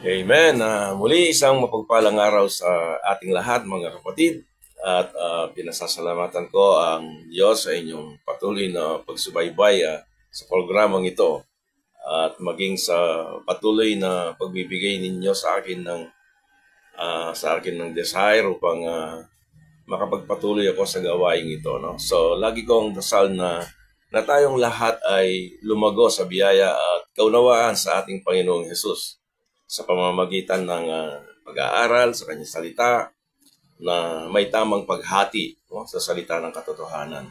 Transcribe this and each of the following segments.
Amen. Muli isang mapagpalang araw sa ating lahat mga kapatid at pinasasalamatan ko ang Diyos sa inyong patuloy na pagsubaybay sa programang ito at maging sa patuloy na pagbibigay ninyo sa akin ng desire upang makapagpatuloy ako sa gawain ito. No? So lagi kong dasal na tayong lahat ay lumago sa biyaya at kaunawaan sa ating Panginoong Hesus sa pamamagitan ng pag-aaral sa kanyang salita na may tamang paghati sa salita ng katotohanan.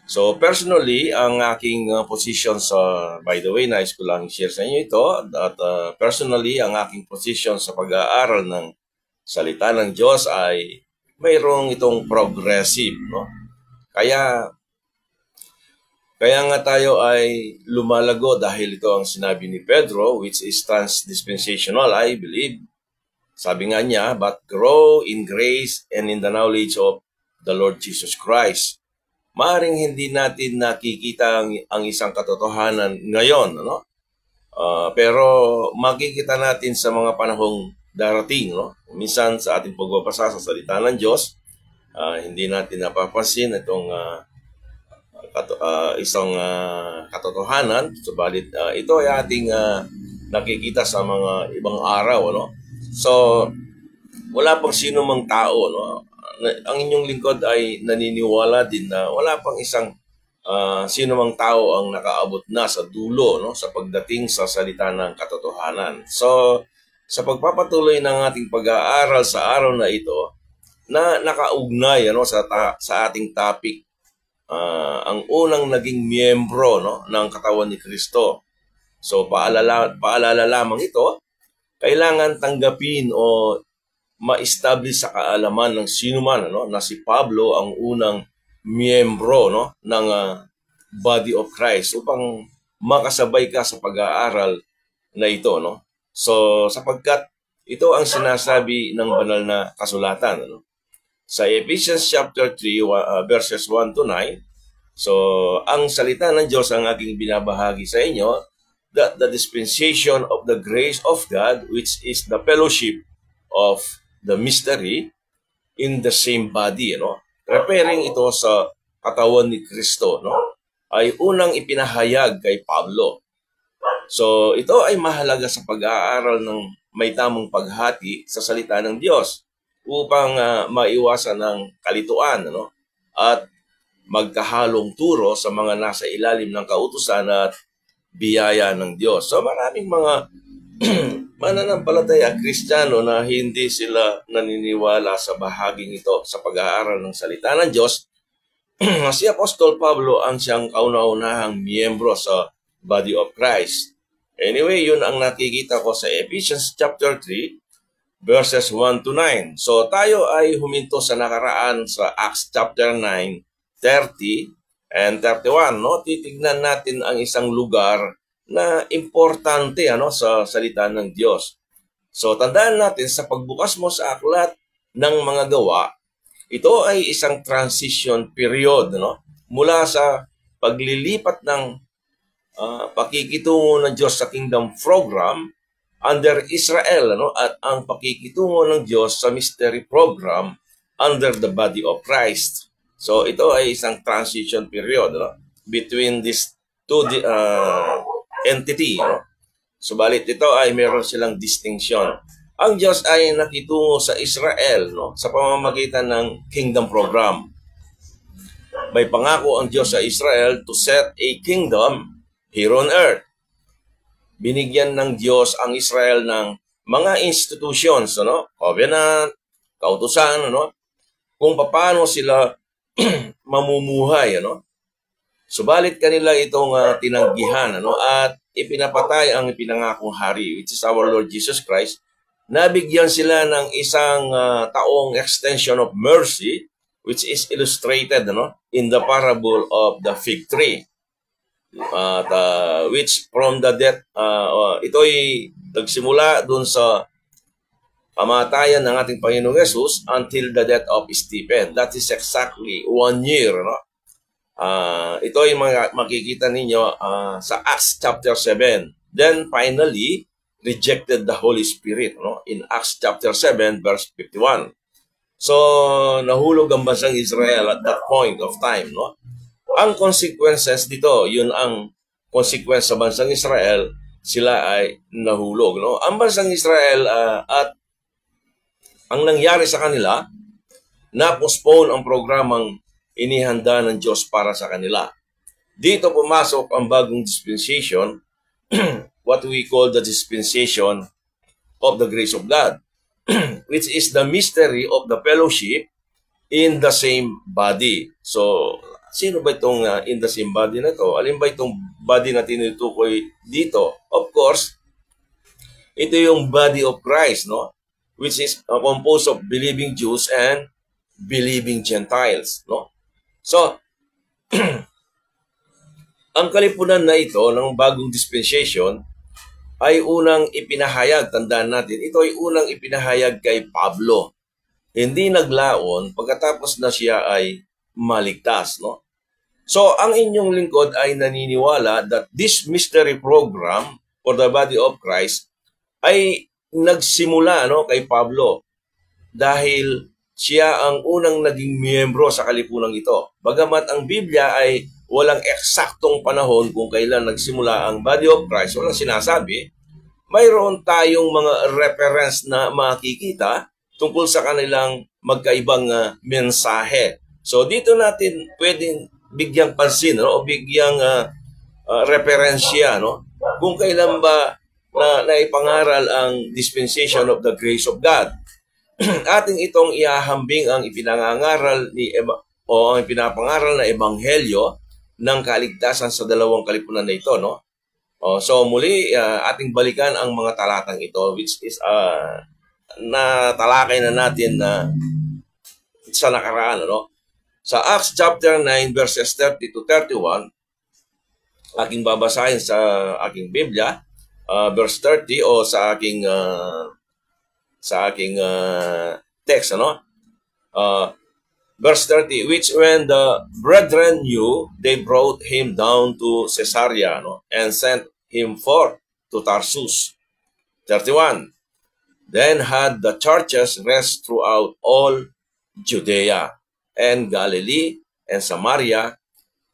So personally, ang aking position by the way, nais ko lang share sa inyo ito, at personally, ang aking position sa pag-aaral ng salita ng Diyos ay mayroong itong progressive. No? Kaya nga tayo ay lumalago dahil ito ang sinabi ni Pedro, which is transdispensational, I believe. Sabi nga niya, but grow in grace and in the knowledge of the Lord Jesus Christ. Maaring hindi natin nakikita ang isang katotohanan ngayon, no? Pero makikita natin sa mga panahong darating. No? Minsan sa ating pagbabasa sa salita ng Diyos, hindi natin napapansin itong isang katotohanan, subalit ito ay ating nakikita sa mga ibang araw, no? So wala pang sino mang tao, no? Ang inyong lingkod ay naniniwala din na wala pang isang sino mang tao ang nakaabot na sa dulo, no? Sa pagdating sa salita ng katotohanan. So sa pagpapatuloy ng ating pag-aaral sa araw na ito, na nakaugnay sa ating topic, ang unang naging miyembro, no, ng katawan ni Kristo. So paalala lamang ito, kailangan tanggapin o ma-establish sa kaalaman ng sinuman, no, na si Pablo ang unang miyembro, no, ng body of Christ upang makasabay ka sa pag-aaral na ito. No? So sapagkat ito ang sinasabi ng banal na kasulatan. No? Sa Ephesians chapter 3, verses 1 to 9, so ang salita ng Diyos ang aking binabahagi sa inyo, that the dispensation of the grace of God, which is the fellowship of the mystery in the same body, no? Referring ito sa katawan ni Kristo, no? Ay unang ipinahayag kay Pablo. So ito ay mahalaga sa pag-aaral ng may tamang paghati sa salita ng Diyos, upang maiwasan ng kalituan, no? At magkahalong turo sa mga nasa ilalim ng kautusan at biyaya ng Diyos. So maraming mga mananampalataya Kristiyano na hindi sila naniniwala sa bahaging ito sa pag-aaral ng salita ng Diyos. Si Apostol Pablo ang siyang kauna-unahang miyembro sa body of Christ. Anyway, yun ang nakikita ko sa Ephesians chapter 3, verses 1 to 9. So tayo ay huminto sa nakaraan sa Acts chapter 9, 30 And 31, no, titignan natin ang isang lugar na importante sa salita ng Diyos. So tandaan natin sa pagbukas mo sa aklat ng mga gawa, ito ay isang transition period, no? Mula sa paglilipat ng pakikitungo ng Diyos sa kingdom program under Israel, at ang pakikitungo ng Diyos sa mystery program under the body of Christ. So ito ay isang transition period, between these two entity. Subalit ito ay meron silang distinction. Ang Diyos ay nakitungo sa Israel sa pamamagitan ng kingdom program. May pangako ang Diyos sa Israel to set a kingdom here on earth. Binigyan ng Diyos ang Israel ng mga institutions, covenant, kautusan, kung paano sila mamumuhay, Subalit kanila itong tinanggihan, at ipinapatay ang ipinangakong hari, which is our Lord Jesus Christ. Nabigyan sila ng isang taong extension of mercy, which is illustrated in the parable of the fig tree. Which from the death, ito'y nagsimula dun sa kamatayan ng ating Panginoong Jesus until the death of Stephen. That is exactly 1 year, ito ay makikita ninyo sa Acts chapter 7. Then finally, rejected the Holy Spirit in Acts chapter 7 verse 51. So, nahulog ang bansang Israel at that point of time. Ang consequences dito, yun ang consequence sa bansang Israel, sila ay nahulog. Ang bansang Israel at ang nangyari sa kanila, na-postpone ang programang inihanda ng Diyos para sa kanila. Dito pumasok ang bagong dispensation, what we call the dispensation of the grace of God, which is the mystery of the fellowship in the same body. So, sino ba itong in the same body na ito? Alin ba itong body na tinutukoy dito? Of course, ito yung body of Christ, which is composed of believing Jews and believing Gentiles, So, ang kalipunan na ito ng bagong dispensation ay unang ipinahayag, tandaan natin, ito ay unang ipinahayag kay Pablo. Hindi naglaon pagkatapos na siya ay maligtas. So, ang inyong lingkod ay naniniwala that this mystery program for the body of Christ ay nagsimula kay Pablo dahil siya ang unang naging miyembro sa kalipunang ito. Bagamat ang Biblia ay walang eksaktong panahon kung kailan nagsimula ang body of Christ, walang sinasabi, mayroon tayong mga reference na makikita tungkol sa kanilang magkaibang mensahe. So dito natin pwedeng bigyang pansin o bigyang referensya kung kailan ba na ipangaral ang dispensation of the grace of God. Ating itong ihahambing ang ipinangangaral ang pinapangaral na ebanghelyo ng kaligtasan sa dalawang kalipunan na ito, So muli ating balikan ang mga talatang ito, which is natalakay na natin sa nakaraan, Sa Acts chapter 9 verses 30 to 31, aking babasahin sa aking Biblia, verse 30 o sa aking text, verse 30, which when the brethren knew, they brought him down to Caesarea, and sent him forth to Tarsus. 31, then had the churches rest throughout all Judea and Galilee and Samaria,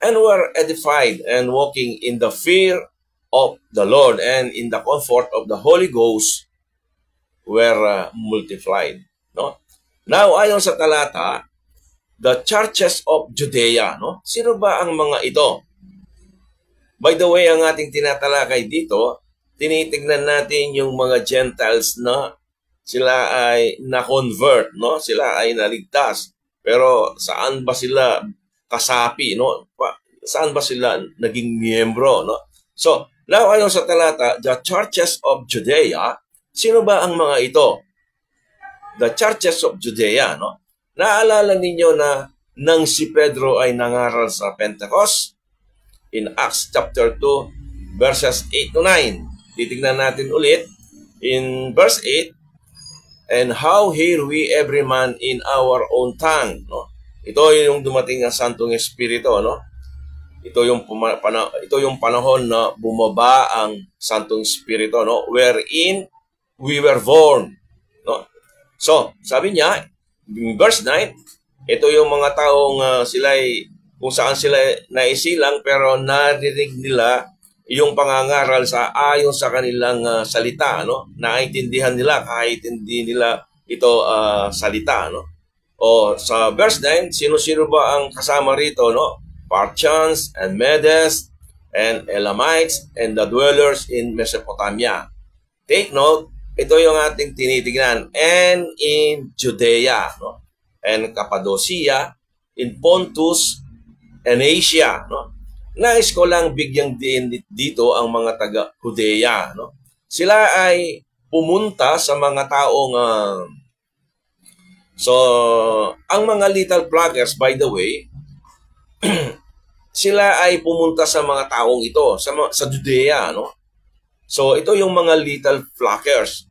and were edified and walking in the fear of the Lord and in the comfort of the Holy Ghost were multiplied. Now, ayon sa talata, the churches of Judea, sino ba ang mga ito? By the way, ang ating tinatalakay dito, tinitingnan natin yung mga Gentiles na sila ay na-convert, sila ay naligtas. Pero saan ba sila kasapi, Saan ba sila naging miyembro, So, now ayon sa talata, the churches of Judea, sino ba ang mga ito? The churches of Judea, Naalala ninyo na nang si Pedro ay nangaral sa Pentecost in Acts chapter 2 verses 8 to 9. Titignan natin ulit in verse 8, and how hear we every man in our own tongue, no? Ito yung dumating ang Santong Espiritu, no? Ito yung panahon na bumaba ang Santong Espiritu, no? Wherein we were born, no? So, sabi niya in verse 9, ito yung mga taong kung saan sila naisilang pero narinig nila yung pangangaral sa ayon sa kanilang salita, no? Naintindihan nila kahit hindi nila ito salita, no? O sa verse 9, sino-sino ba ang kasama rito, no? Parthians and Medes and Elamites and the dwellers in Mesopotamia. Take note, ito yung ating tinitignan. And in Judea, no? And Cappadocia, in Pontus and Asia, no? Nais ko lang bigyang din dito ang mga taga-Judea, no? Sila ay pumunta sa mga taong so ang mga little pluggers, by the way, sila ay pumunta sa mga taong ito sa Judea, no? So ito yung mga little flockers.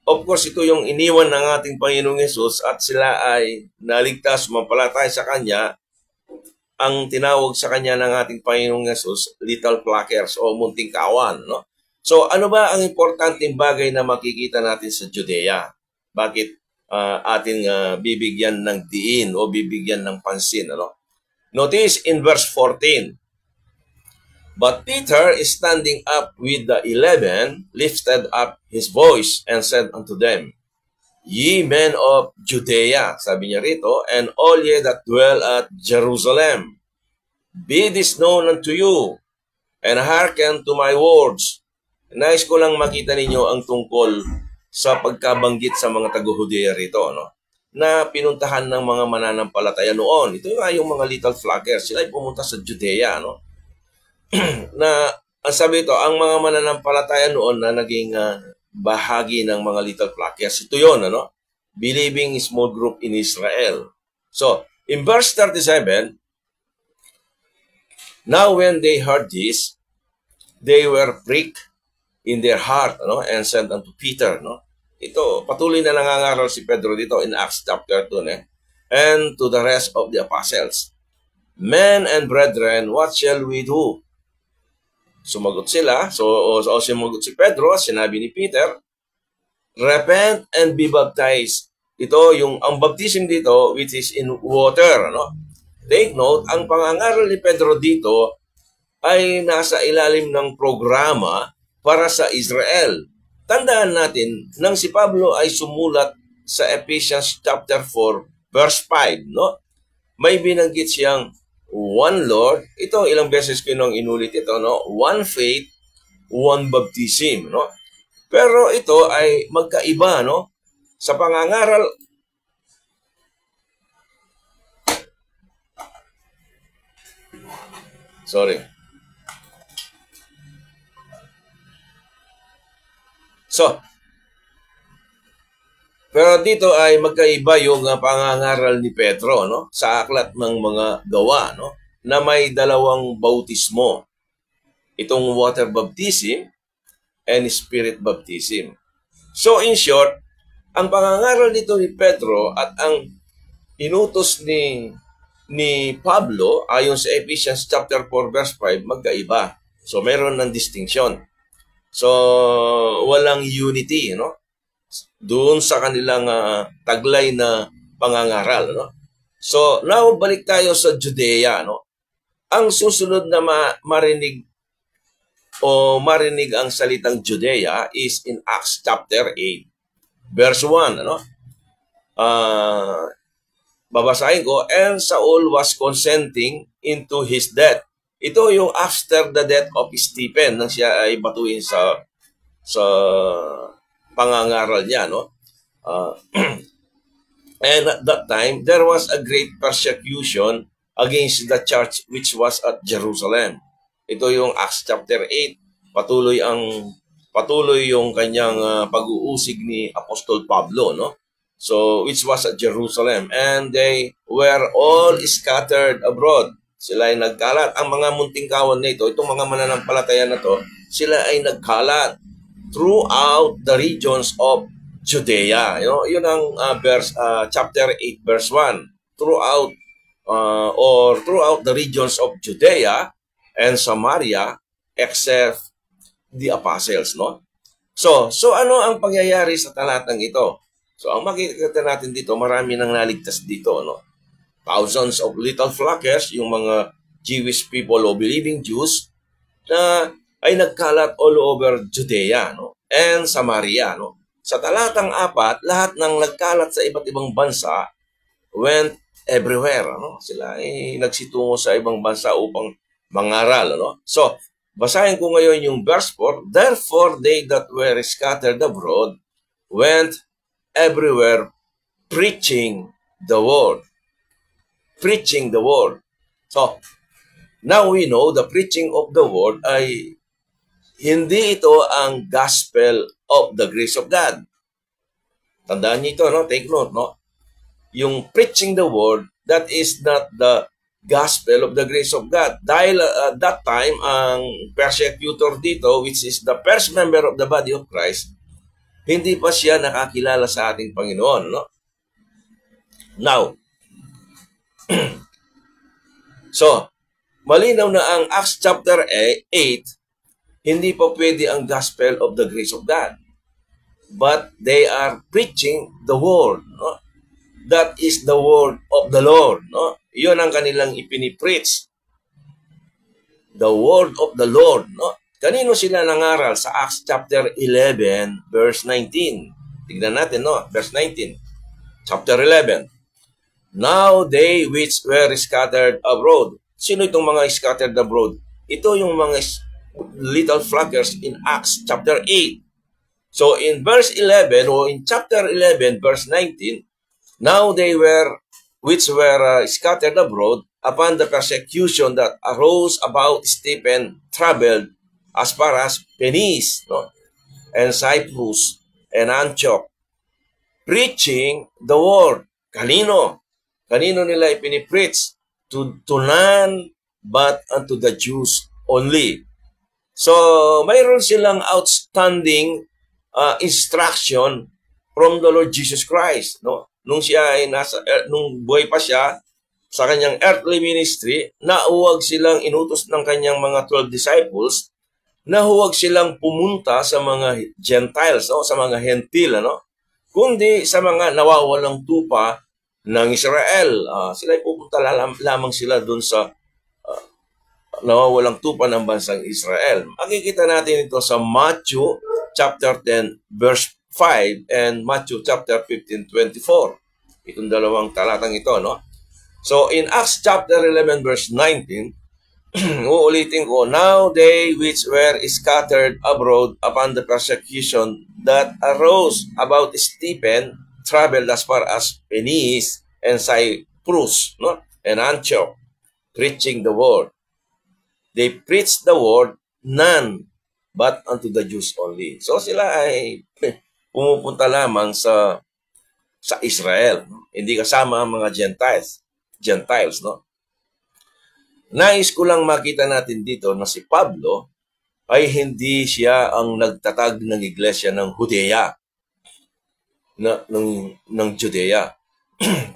Of course, ito yung iniwan ng ating Panginoong Hesus at sila ay naligtas, sumampalataya sa Kanya. Ang tinawag sa Kanya ng ating Panginoong Hesus, little flockers o munting kawan, no? So ano ba ang importanteng bagay na makikita natin sa Judea? Bakit ating bibigyan ng diin o bibigyan ng pansin, ano? Notice in verse 14, but Peter is standing up with the 11, lifted up his voice and said unto them, Ye men of Judea, sabi niya rito, and all ye that dwell at Jerusalem, be this known unto you, and hearken to my words. Nais ko lang makita ninyo ang tungkol sa pagkabanggit sa mga taga-Judea rito, no? Na pinuntahan ng mga mananampalataya noon. Ito nga yung mga little flockers. Sila ay pumunta sa Judea, no? Na ang sabi ito, ang mga mananampalataya noon na naging bahagi ng mga little flockers. Ito yun, ano? Believing small group in Israel. So, in verse 37, now when they heard this, they were pricked in their heart, ano? And said unto Peter, no? Ito, patuloy na nangangaral si Pedro dito in Acts chapter 2, and to the rest of the apostles, men and brethren, what shall we do? Sumagot sila, so sumagot si Pedro, sinabi ni Peter, repent and be baptized. Ito, ang baptism dito, which is in water, no? Take note, ang pangangaral ni Pedro dito ay nasa ilalim ng programa para sa Israel. Tandaan natin, nang si Pablo ay sumulat sa Ephesians chapter 4, verse 5, no? May binanggit siyang one Lord. Ito, ilang beses ko nung inulit ito, no? One faith, one baptism, no? Pero ito ay magkaiba, no? Sa pangangaral, pero dito ay magkaiba yung pangangaral ni Pedro, no? Sa aklat ng mga gawa, no? Na may dalawang bautismo. Itong water baptism and spirit baptism. So in short, ang pangangaral dito ni Pedro at ang inutos ni Pablo ayon sa Ephesians chapter 4 verse 5 magkaiba. So meron ng distinction. So walang unity, no? Doon sa kanilang taglay na pangangaral, no? So now balik tayo sa Judea, no? Ang susunod na marinig ang salitang Judea is in Acts chapter 8 verse 1, ano? Babasahin ko, and Saul was consenting into his death. Ito yung after the death of Stephen nang siya ay batuin sa pangangaral niya, no? And at that time, there was a great persecution against the church which was at Jerusalem. Ito yung Acts chapter 8. Patuloy yung kanyang pag-uusig ni Apostol Pablo, no? So, which was at Jerusalem. And they were all scattered abroad. Sila ay nagkalat. Ang mga munting kawan na ito, itong mga mananampalataya na to, sila ay nagkalat throughout the regions of Judea. Yun ang chapter 8, verse 1. Throughout the regions of Judea and Samaria, except the apostles, no? So ano ang pangyayari sa talatang ito? So, ang makikita natin dito, marami nang naligtas dito, no? Thousands of little flockers, yung mga Jewish people o believing Jews, na ay nagkalat all over Judea, no? And Samaria, no? Sa talatang 4, lahat ng nagkalat sa iba't ibang bansa went everywhere, no? Sila ay nagsitungo sa ibang bansa upang mangaral, no? So, basahin ko ngayon yung verse 4, therefore they that were scattered abroad went everywhere preaching the word. Preaching the word. So, now we know the preaching of the word ay hindi ito ang gospel of the grace of God. Tandaan niyo ito, no? Take note, no? Yung preaching the word, that is not the gospel of the grace of God. Dahil at that time, ang persecutor dito, which is the first member of the body of Christ, hindi pa siya nakakilala sa ating Panginoon, no? Now, so, malinaw na ang Acts chapter 8, hindi pa pwede ang gospel of the grace of God. But they are preaching the word, no? That is the word of the Lord, no? Iyon ang kanilang ipinipreach. The word of the Lord, no? Kanino sila nangaral sa Acts chapter 11, verse 19? Tignan natin, no? Verse 19. Chapter 11. Now they which were scattered abroad. Sino itong mga scattered abroad? Ito yung mga little flockers in Acts chapter 8. So in verse 11, or in chapter 11, verse 19, now they were which were scattered abroad upon the persecution that arose about Stephen traveled as far as Venice, no? And Cyprus and Antioch, preaching the word. Kanino? Kanino nila ipinipreach? To none but unto the Jews only. So, mayroon silang outstanding instruction from the Lord Jesus Christ, no? Nung siya ay nung buhay pa siya sa kanyang earthly ministry, na huwag silang inutos ng kanyang mga 12 disciples na huwag silang pumunta sa mga Gentiles, no? Sa mga Hentil, no? Kundi sa mga nawawalang tupa ng Israel. Sila ay pupunta lamang sila dun sa nawawalang tupa ng bansang Israel. Makikita natin ito sa Matthew chapter 10 verse 5 and Matthew chapter 15:24. Itong dalawang talatang ito, no? So in Acts chapter 11 verse 19, uulitin ko, now they which were scattered abroad upon the persecution that arose about Stephen traveled as far as Venice and Cyprus, no? And Antioch, preaching the word. They preached the word, none but unto the Jews only. So sila ay pumupunta lamang sa Israel, no? Hindi kasama ang mga Gentiles, no? Nais ko lang makita natin dito na si Pablo ay hindi siya ang nagtatag ng iglesia ng Judea, ng Judea,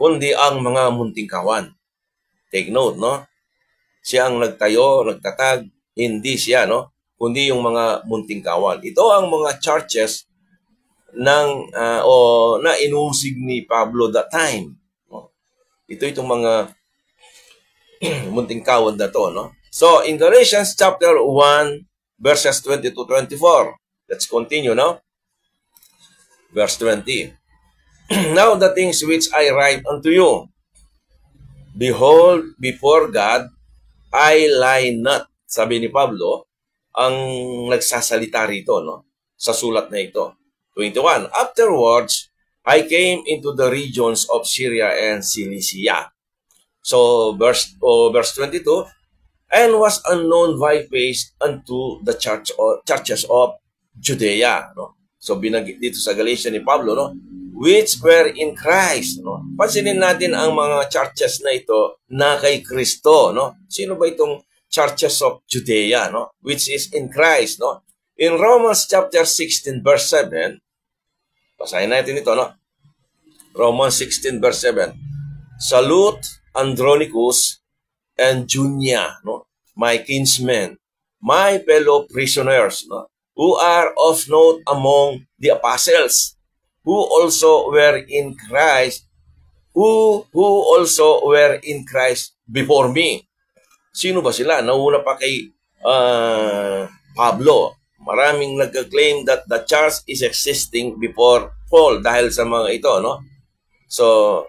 kundi ang mga munting kawan. Take note, no? Siya ang nagtayo, nagtatag, hindi siya, no? Kundi yung mga munting kawan. Ito ang mga churches na inusig ni Pablo that time, no? Itong mga munting kawan na to, no? So, in Galatians chapter 1, verses 20 to 24. Let's continue, no? Verse 20. Now the things which I write unto you, behold, before God, I lie not. Sabi ni Pablo, ang nagsasalita rito, no? Sa sulat na ito. 21. Afterwards, I came into the regions of Syria and Cilicia. So, verse 22, and was unknown by face unto the churches of Judea, no? So, binanggit dito sa Galatia ni Pablo, no? which were in Christ. No? Pansinin natin ang mga churches na ito na kay Kristo. No? Sino ba itong churches of Judea, no? Which is in Christ? No? In Romans chapter 16 verse 7, basahin natin ito. No? Romans 16 verse 7, salute Andronicus and Junia, no? My kinsmen, my fellow prisoners, no? Who are of note among the apostles, who also were in Christ, who also were in Christ before me. Sino ba sila? Nauna pa kay Pablo. Maraming nag-claim that the church is existing before Paul dahil sa mga ito, no? So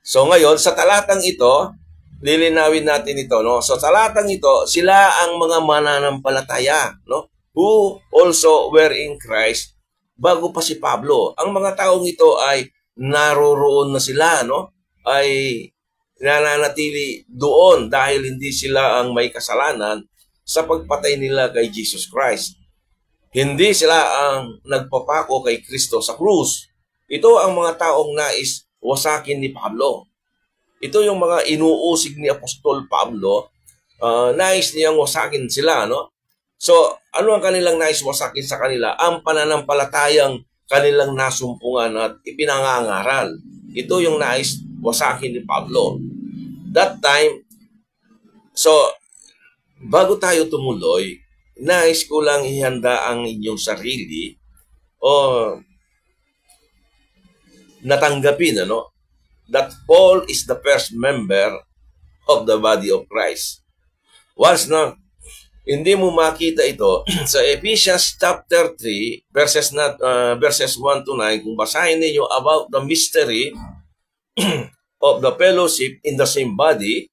ngayon, sa talatang ito, lilinawin natin ito, no? So, sa talatang ito, sila ang mga mananampalataya, no? Who also were in Christ bago pa si Pablo. Ang mga taong ito ay naroroon na sila, no? Ay nananatili doon dahil hindi sila ang may kasalanan sa pagpatay nila kay Jesus Christ. Hindi sila ang nagpapako kay Kristo sa krus. Ito ang mga taong nais wasakin ni Pablo. Ito yung mga inuusig ni Apostol Pablo. Nais niyang wasakin sila, no? So, ano ang kanilang nais wasakin sa kanila? Ang pananampalatayang kanilang nasumpungan at ipinangangaral. Ito yung nais wasakin ni Pablo. That time, so, bago tayo tumuloy, nais ko lang ihanda ang inyong sarili o natanggapin, ano? That Paul is the first member of the body of Christ. Once na hindi mo makita ito sa Ephesians chapter 3 verses 1 to 9, kung basahin niyo about the mystery of the fellowship in the same body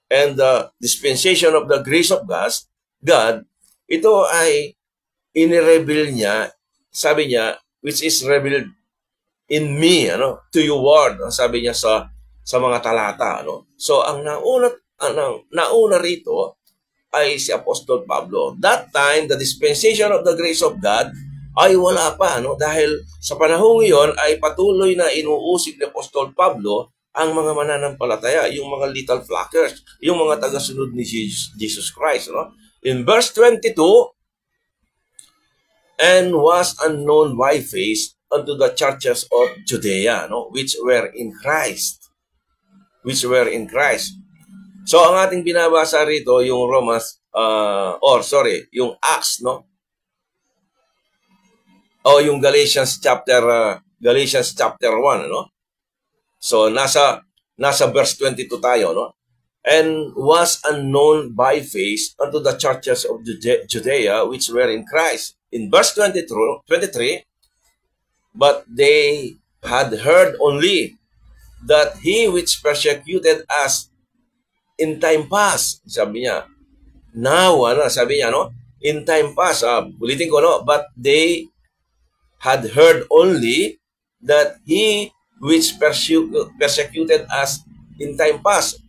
and the dispensation of the grace of God, ito ay inireveal niya, sabi niya, which is revealed in me, ano, to you word, sabi niya sa mga talata, ano. So ang nauna rito ay si Apostol Pablo. That time, the dispensation of the grace of God ay wala pa, ano, dahil sa panahong iyon ay patuloy na inuusig ni Apostol Pablo ang mga mananampalataya, yung mga little flockers, yung mga tagasunod ni Jesus Christ, no? In verse 22, and was unknown by face unto the churches of Judea, no, which were in Christ. So ang ating binabasa rito yung yung Acts, no? O yung Galatians chapter 1, no? So nasa verse 22 tayo, no? And was unknown by face unto the churches of Judea which were in Christ. In verse 23, but they had heard only that he which persecuted us in time past, sabi niya, now, sabi niya, no? In time past, ulitin ko, no? But they had heard only that he which persecuted us in time past.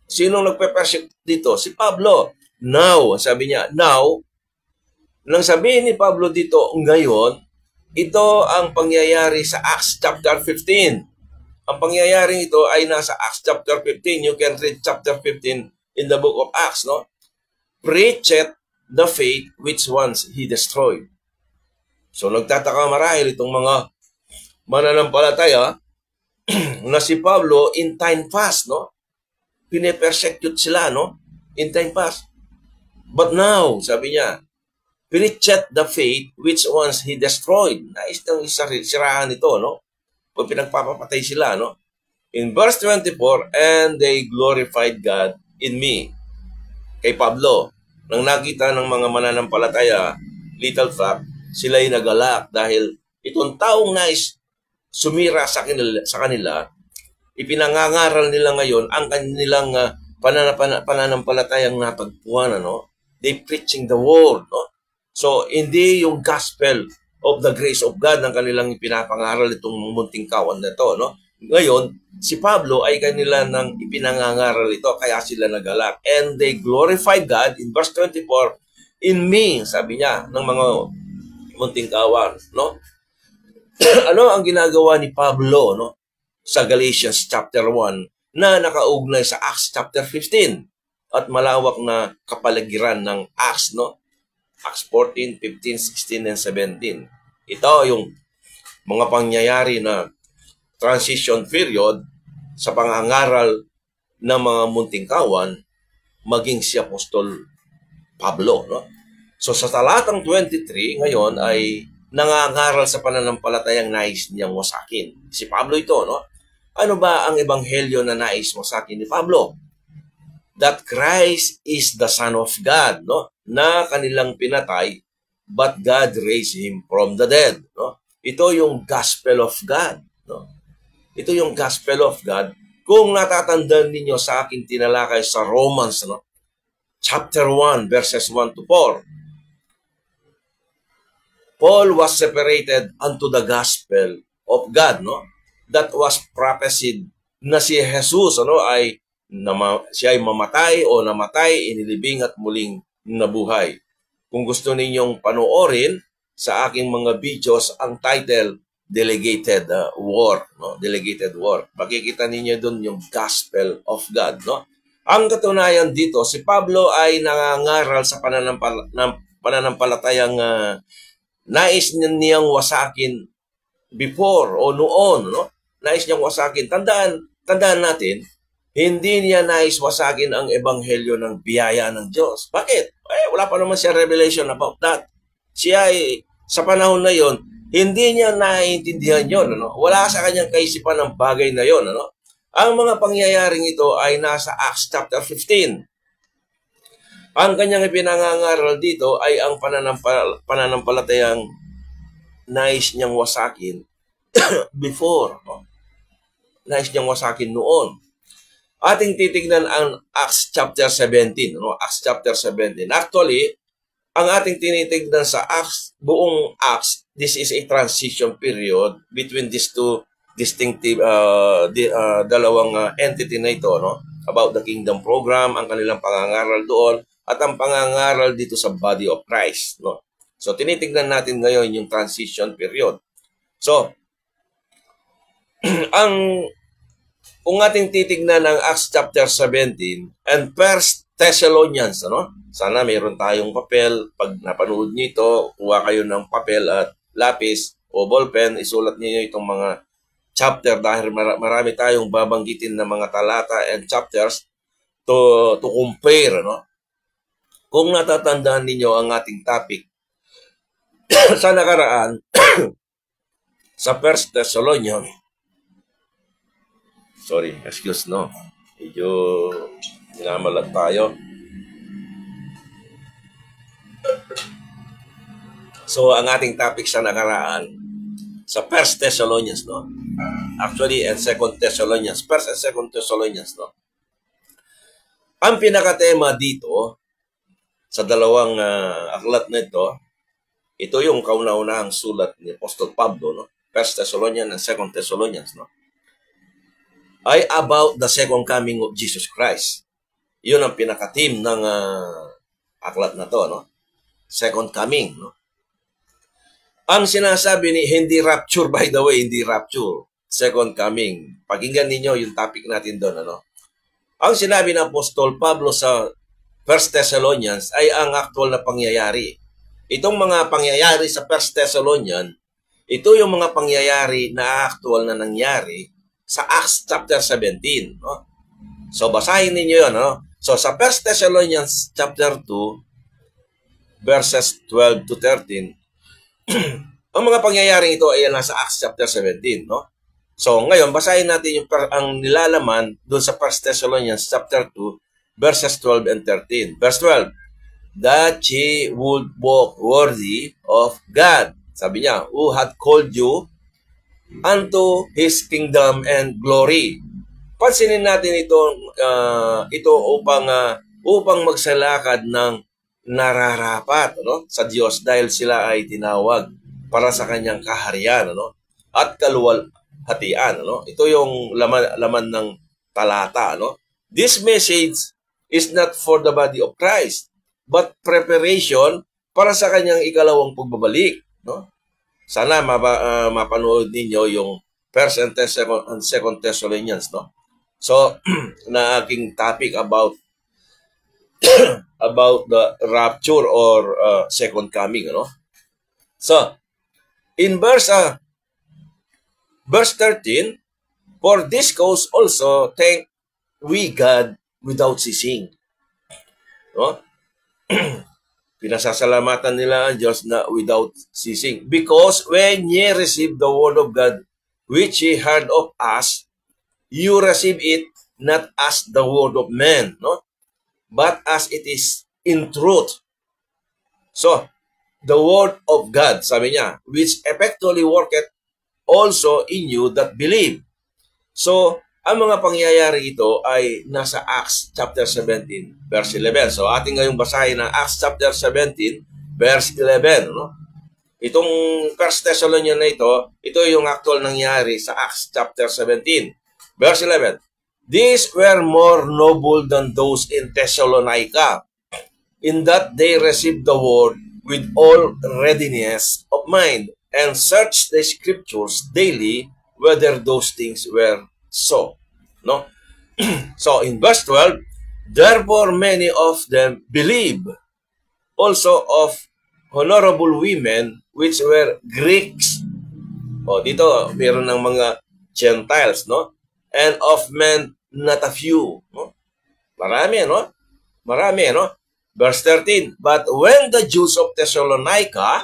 Sinong nagpe-persecute dito? Si Pablo. Now, sabi niya, now, nang sabihin ni Pablo dito, ngayon, ito ang pangyayari sa Acts chapter 15. Ang pangyayaring ito ay nasa Acts chapter 15. You can read chapter 15 in the book of Acts, no? Preached the faith which once he destroyed. So nagtataka marahil itong mga mananampalataya na si Pablo in time past, no? Pine-persecute sila, no? In time past. But now, sabi niya, preached the faith which once he destroyed. Nais nang sirahan ito, no? Pag pinagpapapatay sila, no? In verse 24, and they glorified God in me. Kay Pablo, nang nakita ng mga mananampalataya, little flock, sila'y nagalak dahil itong taong nais sumira sa kanila, ipinangangaral nila ngayon ang kanilang pananampalatayang natagpuan, ano? They preaching the word, no? So, hindi yung gospel of the grace of God ang kanilang ipinapangaral itong munting kawan na to, no? Ngayon, si Pablo ay kanila nang ipinangangaral ito, kaya sila nagalak. And they glorified God, in verse 24, in me, sabi niya, ng mga munting kawan, no? Ano ang ginagawa ni Pablo, no, sa Galatians chapter 1 na nakaugnay sa Acts chapter 15 at malawak na kapaligiran ng Acts, no? Acts 14, 15, 16, and 17. Ito yung mga pangyayari na transition period sa pangangaral ng mga munting kawan maging si Apostol Pablo, no? So sa talatang 23 ngayon ay nangangaral sa pananampalatayang nais niyang wasakin. Si Pablo ito, no? Ano ba ang ebanghelyo na nais wasakin ni Pablo? That Christ is the Son of God, no? Na kanilang pinatay, but God raised Him from the dead, no? Ito yung gospel of God, no? Ito yung gospel of God. Kung natatandaan ninyo sa aking tinalakay sa Romans, no? Chapter 1, verses 1 to 4. Paul was separated unto the gospel of God, no? That was prophesied na si Jesus, ano, ay siya ay mamatay o namatay, inilibing at muling nabuhay. Kung gusto ninyong panoorin sa aking mga videos, ang title Delegated War, no? Delegated War. Makikita ninyo doon yung gospel of God, no? Ang katunayan dito, si Pablo ay nangangaral sa pananampalatayang nais niyang wasakin before o noon, no? Nais niyang wasakin. Tandaan natin, hindi niya nais wasakin ang ebanghelyo ng biyaya ng Diyos. Bakit? Wala pa naman siya revelation about that. Siya ay, sa panahon na yon, hindi niya naiintindihan yon, ano? Wala sa kanyang kaisipan ng bagay na yon, ano? Ang mga pangyayaring ito ay nasa Acts chapter 15. Ang kanyang ipinangangaral dito ay ang pananampalatayang nais niyang wasakin before. No? Nais niyang wasakin noon. Ating titignan ang Acts chapter 17. No? Acts chapter 17. Actually, ang ating tinitignan sa Acts, buong Acts, this is a transition period between these two distinctive dalawang entity na ito, no? About the kingdom program, ang kanilang pangangaral doon, at ang pangangaral dito sa body of Christ, no? So tinitingnan natin ngayon yung transition period. So kung ating titignan ang Acts chapter 17 and 1 Thessalonians, ano? Sana mayroon tayong papel. Pag napanood niyo ito, kuha kayo ng papel at lapis o ballpen, isulat niyo itong mga chapter dahil marami tayong babanggitin na mga talata and chapters to compare, no? Kung natatandaan ninyo ang ating topic sa nakaraan sa 1 Thessalonians, sorry, excuse, no? Medyo minamalat tayo. So, ang ating topic sa nakaraan sa 1 Thessalonians, no? Actually, and 2 Thessalonians. 1 and 2 Thessalonians, no? Ang pinakatema dito, sa dalawang aklat na ito yung kauna-unahang sulat ni Apostol Pablo, no? 1 Thessalonians and 2 Thessalonians, no? Ay about the second coming of Jesus Christ. Yun ang pinaka-theme ng aklat na to, no? Second coming, no? Ang sinasabi ni, hindi rapture, by the way, hindi rapture. Second coming. Pakinggan ninyo yung topic natin doon, ano? Ang sinabi ng Apostol Pablo sa 1 Thessalonians ay ang aktual na pangyayari. Itong mga pangyayari sa 1 Thessalonians, ito yung mga pangyayari na aktual na nangyari sa Acts chapter 17, no? So basahin ninyo 'yon, no? So sa 1 Thessalonians chapter 2 verses 12 to 13, ang mga pangyayaring ito ay nasa Acts chapter 17, no? So ngayon basahin natin yung ang nilalaman doon sa 1 Thessalonians chapter 2 verses 12 and 13. Verse 12, that ye would walk worthy of God. Sabi niya, who had called you unto His kingdom and glory. Pansinin natin ito upang magsalakad ng nararapat, no? Sa Diyos dahil sila ay tinawag para sa kanyang kaharian, no? At kaluwalhatian, no? Ito yung laman ng talata, no? This message is not for the body of Christ, but preparation para sa kanyang ikalawang pagbabalik, no? Sana mapanood ninyo yung First and Second Thessalonians, no? So, na aking topic about the rapture or second coming, no? So, in verse 13, for this cause also thank we God without ceasing. No? Pinasasalamatan nila ang Diyos na without ceasing. Because when ye receive the word of God, which ye heard of us, you receive it not as the word of men, no? But as it is in truth. So, the word of God, sabi niya, which effectually worketh also in you that believe. So, ang mga pangyayari ito ay nasa Acts chapter 17, verse 11. So, ating ngayong basahin ng Acts chapter 17, verse 11. No? Itong First Thessalonians na ito yung actual nangyari sa Acts chapter 17, verse 11. These were more noble than those in Thessalonica, in that they received the word with all readiness of mind, and searched the scriptures daily whether those things were so. No? So in verse 12, therefore many of them believe, also of honorable women which were Greeks. O dito meron ng mga Gentiles, no? And of men not a few, no? Marami, no? Marami, no? Verse 13, but when the Jews of Thessalonica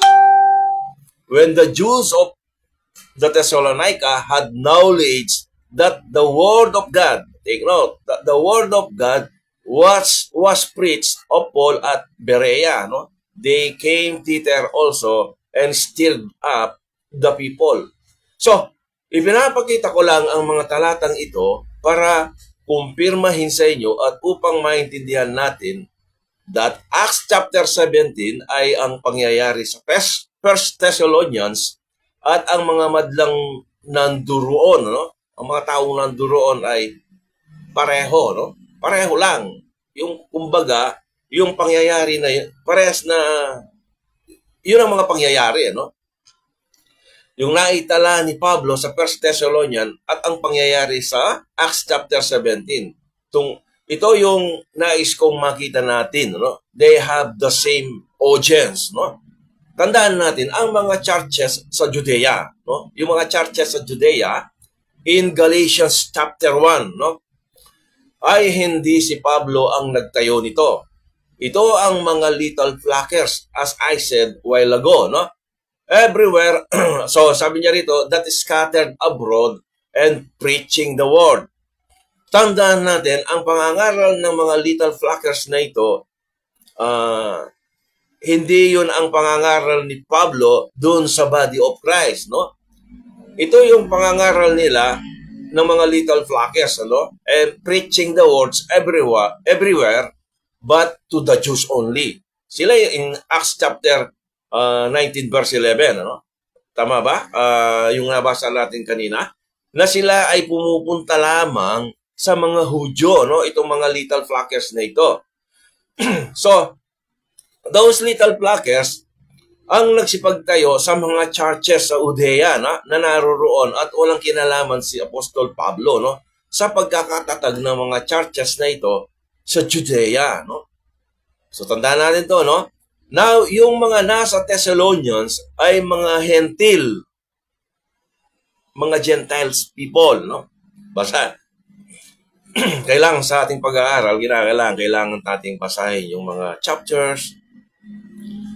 had knowledge that the word of God, take note, that the word of God was preached of Paul at Berea, no? They came thither also and stirred up the people. So, ipinapakita ko lang ang mga talatang ito para kumpirmahin sa inyo at upang maintindihan natin that Acts chapter 17 ay ang pangyayari sa First Thessalonians at ang mga madlang nanduroon, no? Ang mga taong nanduroon ay pareho, no? Pareho lang. Yung kumbaga, yung pangyayari na yun, parehas na yun ang mga pangyayari, no? Yung naitala ni Pablo sa First Thessalonians at ang pangyayari sa Acts chapter 17. Ito yung nais kong makita natin, no? They have the same audience, no? Tandaan natin ang mga churches sa Judea, no? Yung mga churches sa Judea in Galatians chapter 1, no? Ay hindi si Pablo ang nagtayo nito. Ito ang mga little flockers, as I said while ago, no? Everywhere, so sabi niya rito, that is scattered abroad and preaching the word. Tandaan natin, ang pangangaral ng mga little flockers na ito, hindi yun ang pangangaral ni Pablo dun sa body of Christ, no? Ito yung pangangaral nila ng mga little flockers, ano? And preaching the words everywhere, but to the Jews only. Sila in Acts chapter 19 verse 11, ano? Tama ba? Yung nabasa natin kanina, na sila ay pumupunta lamang sa mga Hudyo, no? Itong mga little flockers na ito. So, those little flockers ang nagsipagtayo sa mga churches sa Judea na naroroon at walang kinalaman si Apostol Pablo, no? Sa pagkakatatag ng mga churches na ito sa Judea, no? So, tandaan natin to, no? Now, yung mga nasa Thessalonians ay mga Hentil, mga Gentiles people, no? Basta, kailangan sa ating pag-aaral, kailangan nating basahin yung mga chapters,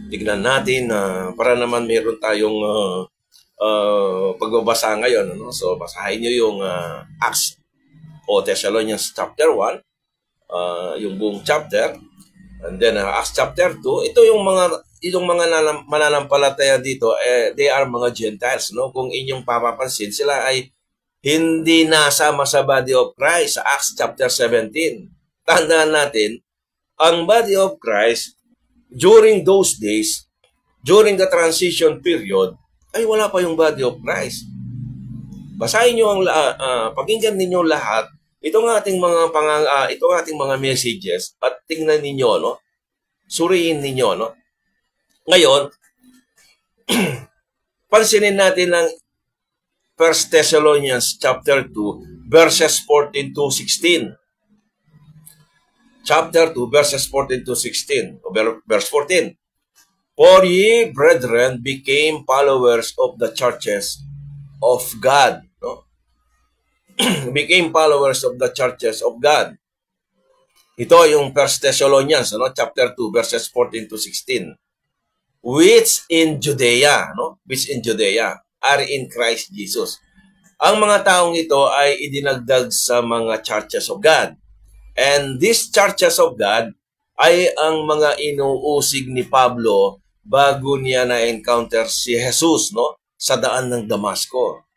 tignan natin para naman meron tayong pagbabasa ngayon, no? So, basahin nyo yung Acts o Thessalonians chapter 1, yung buong chapter. And then Acts chapter 2, ito yung mga mananampalataya dito, they are mga Gentiles, no? Kung inyong papapansin, sila ay hindi nasama sa body of Christ sa Acts chapter 17. Tandaan natin, ang body of Christ during those days, during the transition period, ay wala pa yung body of Christ. Basahin niyo pakinggan ninyo lahat itong ating mga messages at tingnan ninyo, no? Suriin ninyo, no? Ngayon, pansinin natin ang 1 Thessalonians chapter 2, verses 14 to 16. Chapter 2, verses 14 to 16. Verse 14. For ye, brethren, became followers of the churches of God. No? Became followers of the churches of God. Ito yung 1 Thessalonians, no? Chapter 2, verses 14 to 16. Which in Judea, no? Which in Judea are in Christ Jesus. Ang mga taong ito ay idinagdag sa mga churches of God. And these churches of God ay ang mga inuusig ni Pablo bago niya na-encounter si Jesus, no? Sa daan ng Damasco.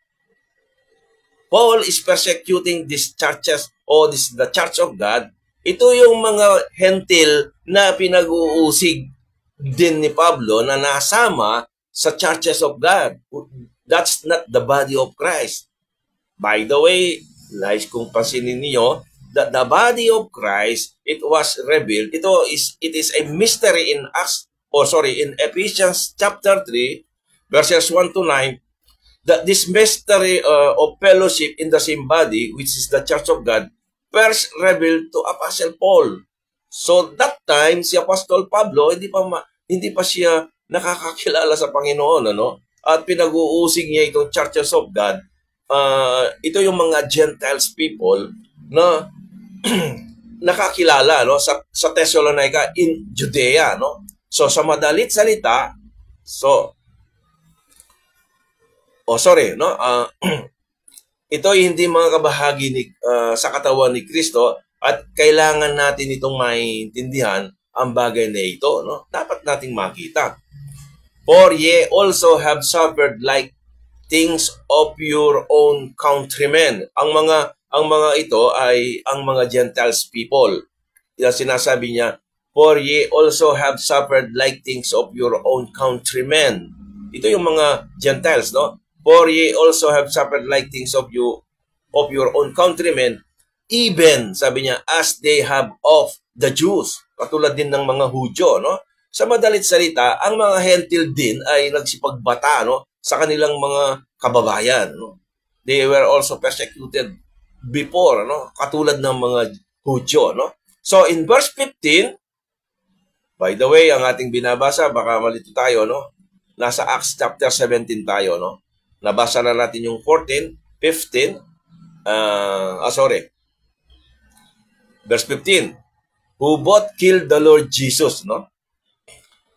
Paul is persecuting these churches o the church of God. Ito yung mga hentil na pinag-uusig din ni Pablo na nasama sa churches of God. That's not the body of Christ. By the way, guys, kung pansinin niyo, that the body of Christ, it was revealed. It is a mystery in in Ephesians chapter 3, verses 1 to 9, that this mystery of fellowship in the same body, which is the church of God, first revealed to Apostle Paul. So that time, si Apostle Pablo, hindi pa siya nakakakilala sa Panginoon, ano? At pinag-uusig niya itong churches of God. Ito yung mga Gentiles people na nakakilala, no, sa Thessalonica in Judea, no. So sa madalit salita, ito ay hindi mga kabahagi sa katawan ni Kristo at kailangan natin itong maintindihan ang bagay na ito, no. Dapat nating makita. For ye also have suffered like things of your own countrymen. Ang mga ito ay ang mga Gentiles people. Yung sinasabi niya, for ye also have suffered like things of your own countrymen. Ito yung mga Gentiles, no? For ye also have suffered like things of your own countrymen, even, sabi niya, as they have of the Jews. Katulad din ng mga Hudyo, no? Sa madalit salita, ang mga hentil din ay nagsipagbata, no, sa kanilang mga kababayan, no? They were also persecuted before, no, katulad ng mga Hudyo, no? So in verse 15, by the way, ang ating binabasa, baka malito tayo, no? Nasa Acts chapter 17 tayo, no? Nabasa na natin yung 14, 15, verse 15, who both killed the Lord Jesus, no?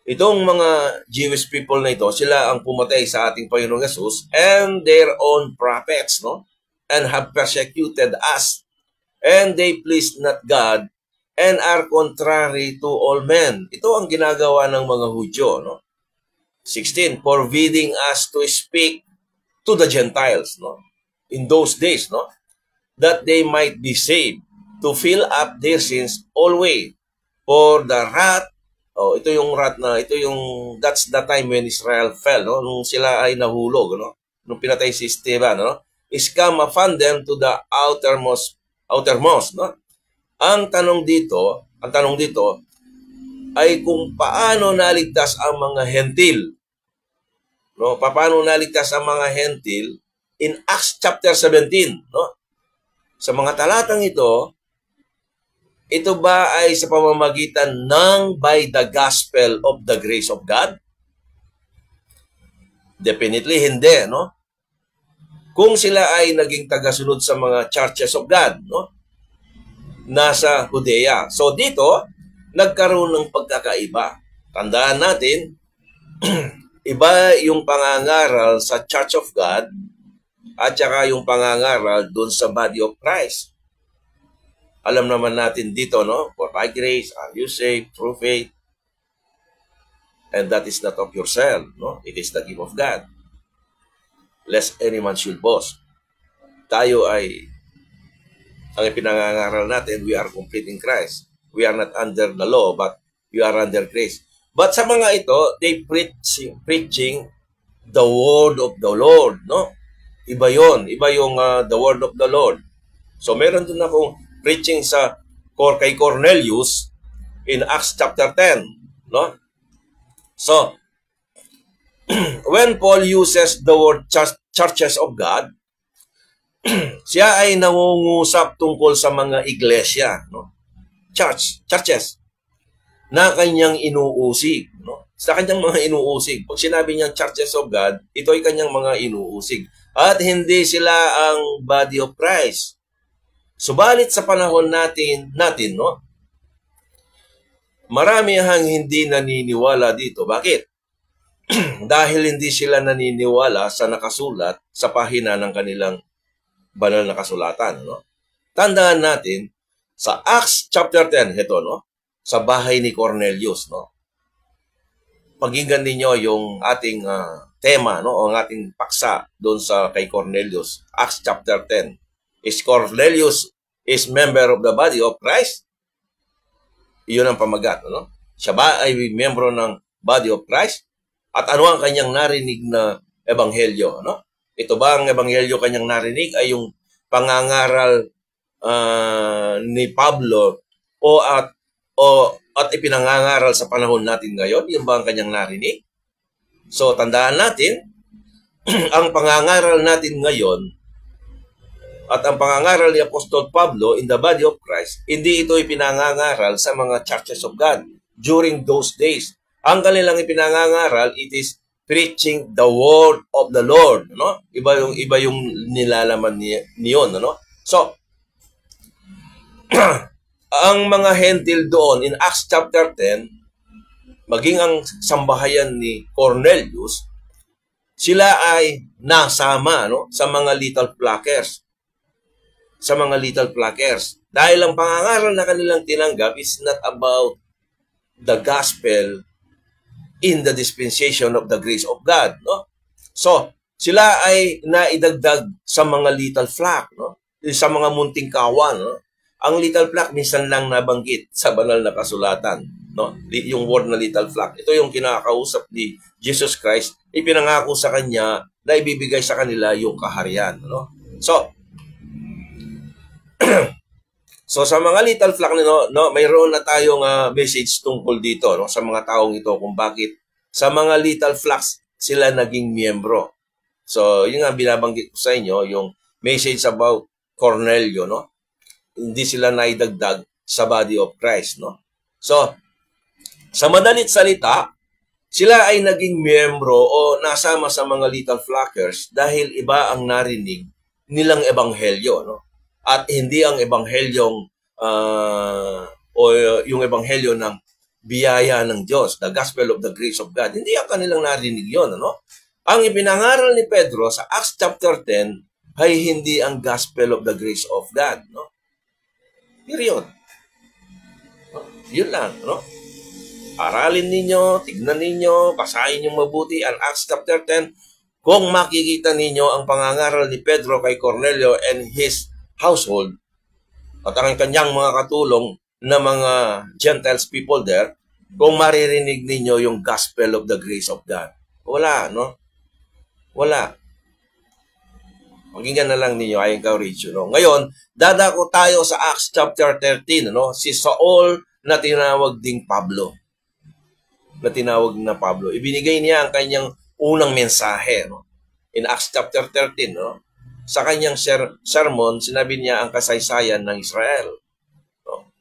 Itong mga Jewish people na ito, sila ang pumatay sa ating Panginoong Jesus and their own prophets, no? And have persecuted us. And they pleased not God and are contrary to all men. Ito ang ginagawa ng mga Hudyo, no? 16, forbidding us to speak to the Gentiles, no? In those days, no? That they might be saved, to fill up their sins always. For the wrath, ito yung wrath na, that's the time when Israel fell, no? Nung sila ay nahulog, no? Nung pinatay si Esteban, no? Is come upon them to the outermost, no? Ang tanong dito ay kung paano naligtas ang mga hentil. No? Paano naligtas ang mga hentil in Acts chapter 17, no? Sa mga talatang ito ba ay sa pamamagitan ng by the gospel of the grace of God? Definitely hindi, no? Kung sila ay naging tagasunod sa mga churches of God, no? Nasa Judea. So dito, nagkaroon ng pagkakaiba. Tandaan natin, iba yung pangangaral sa Church of God at saka yung pangangaral dun sa body of Christ. Alam naman natin dito, no? For by grace are you saved through faith. And that is not of yourself, no? It is the gift of God. Lest any man should boast. Tayo ang pinangangaral natin, we are complete in Christ. We are not under the law, but we are under grace. But sa mga ito, they preaching the word of the Lord, no? Iba yon, the word of the Lord. So meron dun akong preaching kay Cornelius in Acts chapter 10, no? So, when Paul uses the word churches of God, siya ay nangungusap tungkol sa mga iglesia, no? Churches, na kanyang inuusig, no? Sa kanyang mga inuusig. Pag sinabi niyang churches of God, ito ay kanyang mga inuusig. At hindi sila ang body of Christ. Subalit sa panahon natin, no? Marami ang hindi naniniwala dito. Bakit? Dahil hindi sila naniniwala sa nakasulat sa pahina ng kanilang banal na kasulatan, no? Tandaan natin sa Acts chapter 10, ito, no? Sa bahay ni Cornelius, no? Pakinggan ninyo yung ating tema, no? O ang ating paksa doon sa kay Cornelius. Acts chapter 10. Is Cornelius is member of the body of Christ? Iyon ang pamagat, no? Siya ba ay miyembro ng body of Christ? At ano ang kanyang narinig na ebanghelyo, no? Ito ba ang ebanghelyo kanyang narinig ay yung pangangaral ni Pablo at ipinangangaral sa panahon natin ngayon? Yun ba ang kanyang narinig? So, tandaan natin, ang pangangaral natin ngayon at ang pangangaral ni Apostol Pablo in the body of Christ, hindi ito ipinangangaral sa mga churches of God during those days. Ang kanilang ipinangangaral, it is preaching the word of the Lord, no? Iba yung nilalaman niyon, no? So, ang mga hentil doon in Acts chapter 10, maging ang sambahayan ni Cornelius, sila ay nasama, no, sa mga little flockers. Sa mga little flockers. Dahil ang pangangaral na kanilang tinanggap is not about the gospel in the dispensation of the grace of God, no? So, sila ay naidagdag sa mga little flock, no? Sa mga munting kawan, no? Ang little flock minsan lang nabanggit sa banal na kasulatan, no? Yung word na little flock. Ito yung kinakausap ni Jesus Christ, ipinangako sa kanya na ibibigay sa kanila yung kaharian, no? So sa mga little flock, no, mayroon na tayong message tungkol dito, no, sa mga taong ito kung bakit sa mga little flocks sila naging miyembro. So yun nga binabanggit ko sa inyo, yung message about Cornelio, no? Hindi sila naidagdag sa body of Christ, no? So sa madalit salita, sila ay naging miyembro o nasama sa mga little flockers dahil iba ang narinig nilang ebanghelyo, no? At hindi ang ebanghelyong o yung ebanghelyo ng biyaya ng Diyos, the gospel of the grace of God. Hindi ang kanilang narinig yun, ano? Ang ipinangaral ni Pedro sa Acts chapter 10 ay hindi ang gospel of the grace of God, no? Period. Yun lang, no? Aralin ninyo, tignan ninyo, basahin nyo mabuti ang Acts chapter 10 kung makikita ninyo ang pangangaral ni Pedro kay Cornelio and his household at ang kanyang mga katulong na mga Gentiles people there, kung maririnig ninyo yung gospel of the grace of God. Wala, no? Wala. Pakinggan na lang ninyo, I encourage you, no? Ngayon, dadako tayo sa Acts chapter 13, no? Si Saul na tinawag ding Pablo. Na tinawag na Pablo. Ibinigay niya ang kanyang unang mensahe, no? In Acts chapter 13, no? Sa kanyang sermon, sinabi niya ang kasaysayan ng Israel. No?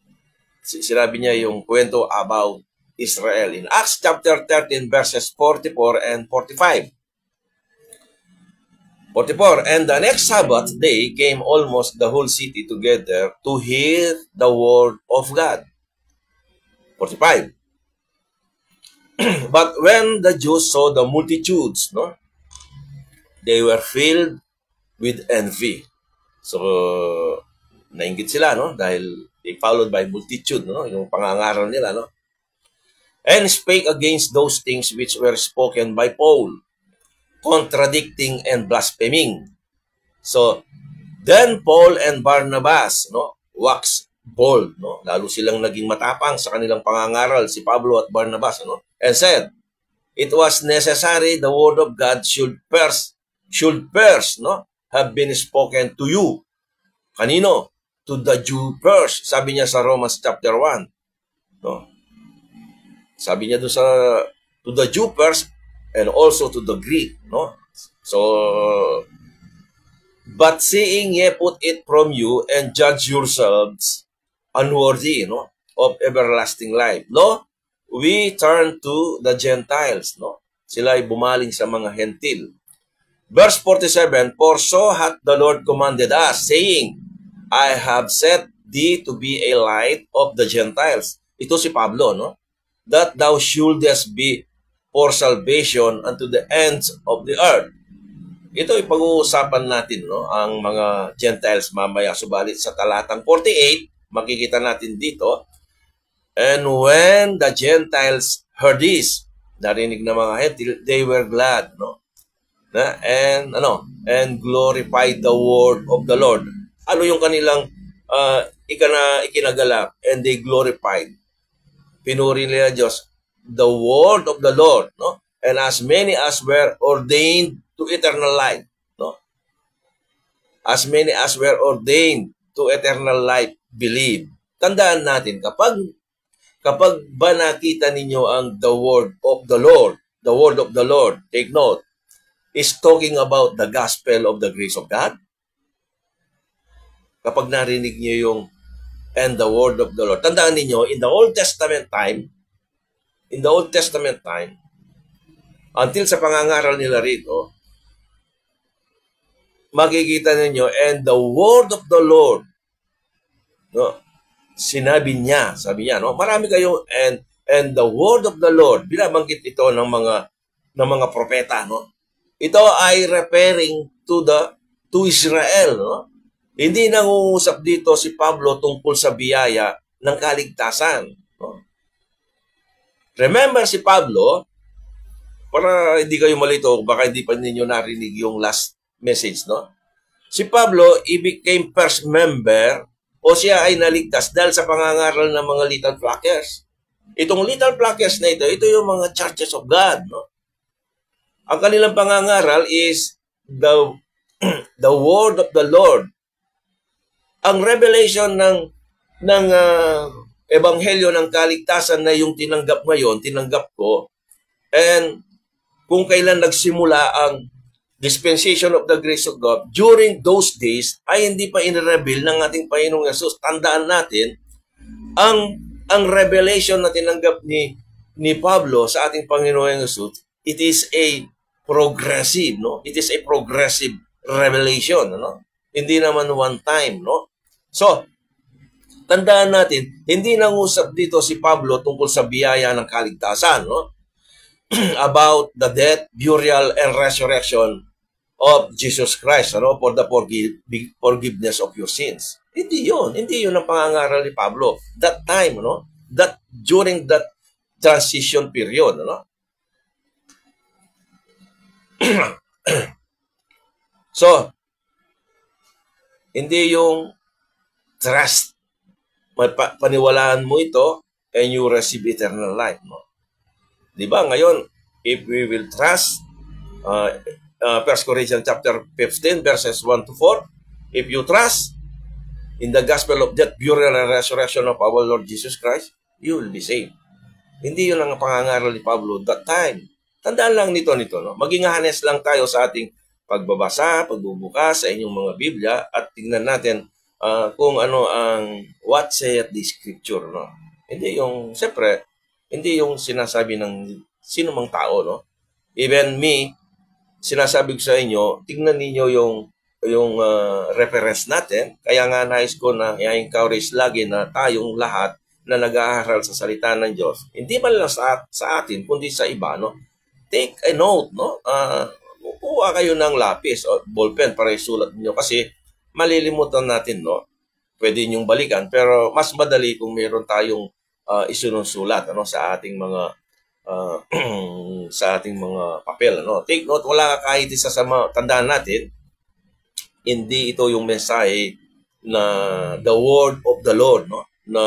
Sinabi niya yung kwento about Israel. In Acts chapter 13, verses 44 and 45. 44, and the next Sabbath day came almost the whole city together to hear the word of God. 45. But when the Jews saw the multitudes, no, they were filled with envy. So, nainggit sila, no? Dahil they followed by multitude, no? Yung pangangaral nila, no? And spake against those things which were spoken by Paul, contradicting and blaspheming. So, then Paul and Barnabas, no, waxed bold, no? Lalo silang naging matapang sa kanilang pangangaral, si Pablo at Barnabas, no? And said, it was necessary the word of God should first, no, have been spoken to you. Kanino? To the Jew first. Sabi niya sa Romans chapter 1. No? Sabi niya doon sa to the Jew first and also to the Greek, no? So, but seeing ye put it from you and judge yourselves unworthy, no, of everlasting life. No, we turn to the Gentiles, no? Sila ay bumaling sa mga hentil. Verse 47, for so hath the Lord commanded us, saying, I have set thee to be a light of the Gentiles. Ito si Pablo, no? That thou shouldest be for salvation unto the ends of the earth. Ito ipag-uusapan natin, no? Ang mga Gentiles mamaya. Subalit sa talatang 48, makikita natin dito, and when the Gentiles heard this, narinig ng mga hentil, they were glad, no? And glorified the word of the Lord. Ano yung kanilang ikinagalak? And they glorified. Pinuri nila Diyos, the word of the Lord, no? And as many as were ordained to eternal life, no? As many as were ordained to eternal life believe. Tandaan natin, kapag ba nakita ninyo ang the word of the Lord, take note, is talking about the gospel of the grace of God. Kapag narinig niyo yung and the word of the Lord, tandaan niyo, in the Old Testament time, until sa pangangaral nila rito, makikita ninyo, and the word of the Lord, no? Sabi niya, no? Marami kayo, and the word of the Lord, binabanggit ito ng mga propeta, no? Ito ay referring to Israel, no? Hindi nangungusap dito si Pablo tungkol sa biyaya ng kaligtasan, no? Remember si Pablo, para hindi kayo malito, baka hindi pa ninyo narinig yung last message, no? Si Pablo, he became first member o siya ay naligtas dahil sa pangangaral ng mga little flockers. Itong little flockers na ito yung mga churches of God, no? Ang kanilang pangangaral is the word of the Lord. Ang revelation ng ebanghelyo ng kaligtasan na yung tinanggap ngayon, tinanggap ko, and kung kailan nagsimula ang dispensation of the grace of God, during those days ay hindi pa in-reveal ng ating Panginoong Yesus. Tandaan natin, ang revelation na tinanggap ni Pablo sa ating Panginoong Yesus, it is a progressive, no? It is a progressive revelation, no? Hindi naman one time, no? So, tandaan natin, hindi nangusap dito si Pablo tungkol sa biyaya ng kaligtasan, no? About the death, burial, and resurrection of Jesus Christ, no? For the forgiveness of your sins. Hindi yun ang pangangaral ni Pablo. That time, no? During that transition period, no? So, hindi yung trust. Paniwalaan mo ito and you receive eternal life, no? Diba? Ngayon, if we will trust, 1 Corinthians chapter 15, verses 1 to 4, if you trust in the gospel of death, burial, and resurrection of our Lord Jesus Christ, you will be saved. Hindi yun ang pangangaral ni Pablo that time. Tandaan lang nito, no? Maging honest lang tayo sa ating pagbabasa, pagbubukas sa inyong mga Biblia at tingnan natin kung ano ang what saith the scripture, no? Hindi yung, siyempre, hindi yung sinasabi ng sino mang tao, no? Even me, sinasabi ko sa inyo, tingnan niyo yung reference natin. Kaya nga nais ko na i-encourage lagi na tayong lahat na nag-aaral sa salita ng Diyos, hindi man lang sa atin, kundi sa iba, no? Take a note, no? Kuha kayo ng lapis o ballpen para isulat niyo kasi malilimutan natin, no? Pwede niyong balikan, pero mas madali kung meron tayong isinusulat, ano, sa ating mga sa ating mga papel, ano. Take note, wala kahit isa sa tandaan natin, hindi ito yung mensahe na the word of the Lord, no? Na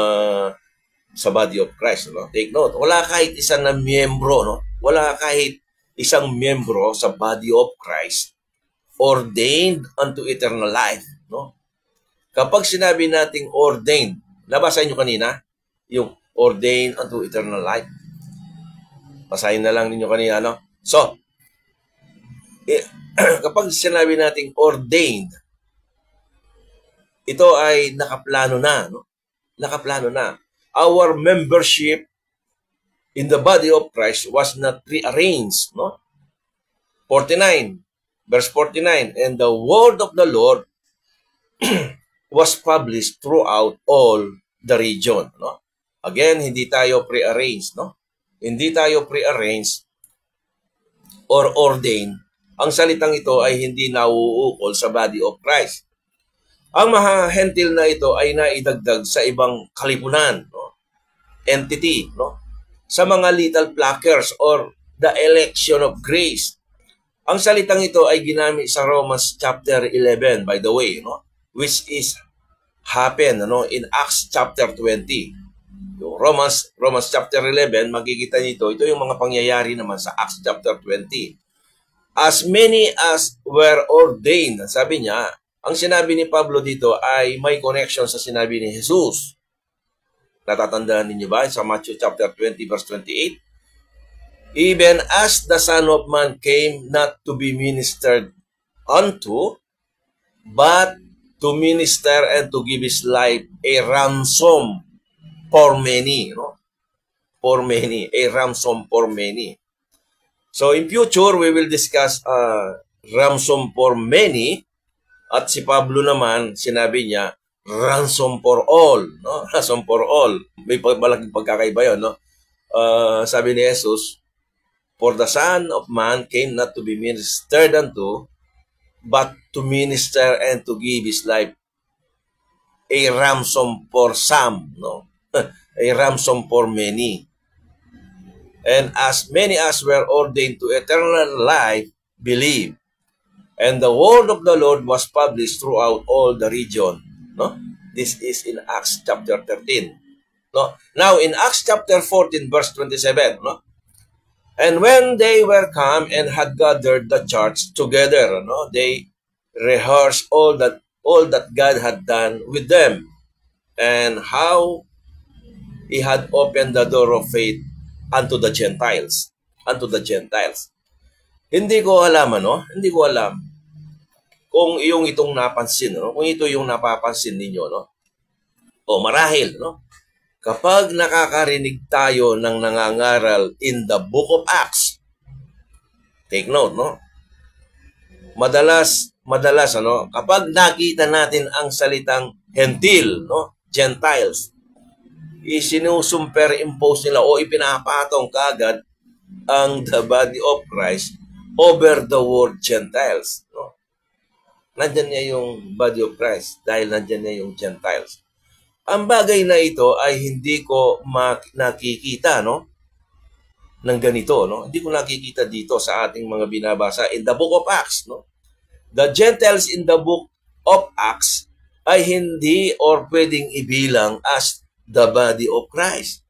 sa body of Christ, no? Take note, wala kahit isa na miyembro, no? Wala kahit isang miyembro sa body of Christ ordained unto eternal life, no? Kapag sinabi nating ordained, nabasa niyo kanina yung ordained unto eternal life. Basahin na lang ninyo kanina, no? So, kapag sinabi nating ordained, ito ay nakaplano na, no? Nakaplano na. Our membership in the body of Christ was not prearranged, no? 49, verse 49, and the word of the Lord was published throughout all the region, no? Again, hindi tayo prearranged, no? Hindi tayo prearranged or ordained. Ang salitang ito ay hindi nauukol sa body of Christ. Ang mga hentil na ito ay naidagdag sa ibang kalipunan, no? Entity, no? Sa mga little placards or the election of grace. Ang salitang ito ay ginamit sa Romans chapter 11, by the way, no? Which is happen, no? In Acts chapter 20. Yung Romans chapter 11, makikita nito, ito yung mga pangyayari naman sa Acts chapter 20. As many as were ordained, sabi niya, ang sinabi ni Pablo dito ay may connection sa sinabi ni Jesus. Natatandaan ninyo ba sa Matthew chapter 20 verse 28? Even as the Son of Man came not to be ministered unto, but to minister and to give his life a ransom for many, no? For many, a ransom for many. So in future, we will discuss ransom for many. At si Pablo naman, sinabi niya, ransom for all, no? Ransom for all. May malaking pagkakaiba yun, no? Sabi ni Jesus, for the Son of Man came not to be ministered unto, but to minister and to give his life a ransom for some, no? A ransom for many. And as many as were ordained to eternal life, believe. And the word of the Lord was published throughout all the region. No? This is in Acts chapter 13. No? Now, in Acts chapter 14, verse 27, no? And when they were come and had gathered the church together, no? They rehearsed all that God had done with them, and how he had opened the door of faith unto the Gentiles. Unto the Gentiles. Hindi ko alam, ano? Hindi ko alam kung itong napansin, no? Kung ito yung napapansin ninyo, no? O marahil, no? Kapag nakakarinig tayo ng nangangaral in the book of Acts, take note, no? Madalas, ano? Kapag nakita natin ang salitang hentil, no? Gentiles, isinusuperimpose nila o ipinapatong kagad ang the body of Christ over the word Gentiles, no? Nandyan niya yung body of Christ dahil nandyan niya yung Gentiles. Ang bagay na ito ay hindi ko nakikita, no? Ng ganito, no? Hindi ko nakikita dito sa ating mga binabasa in the book of Acts, no? The Gentiles in the book of Acts ay hindi or pwedeng ibilang as the body of Christ.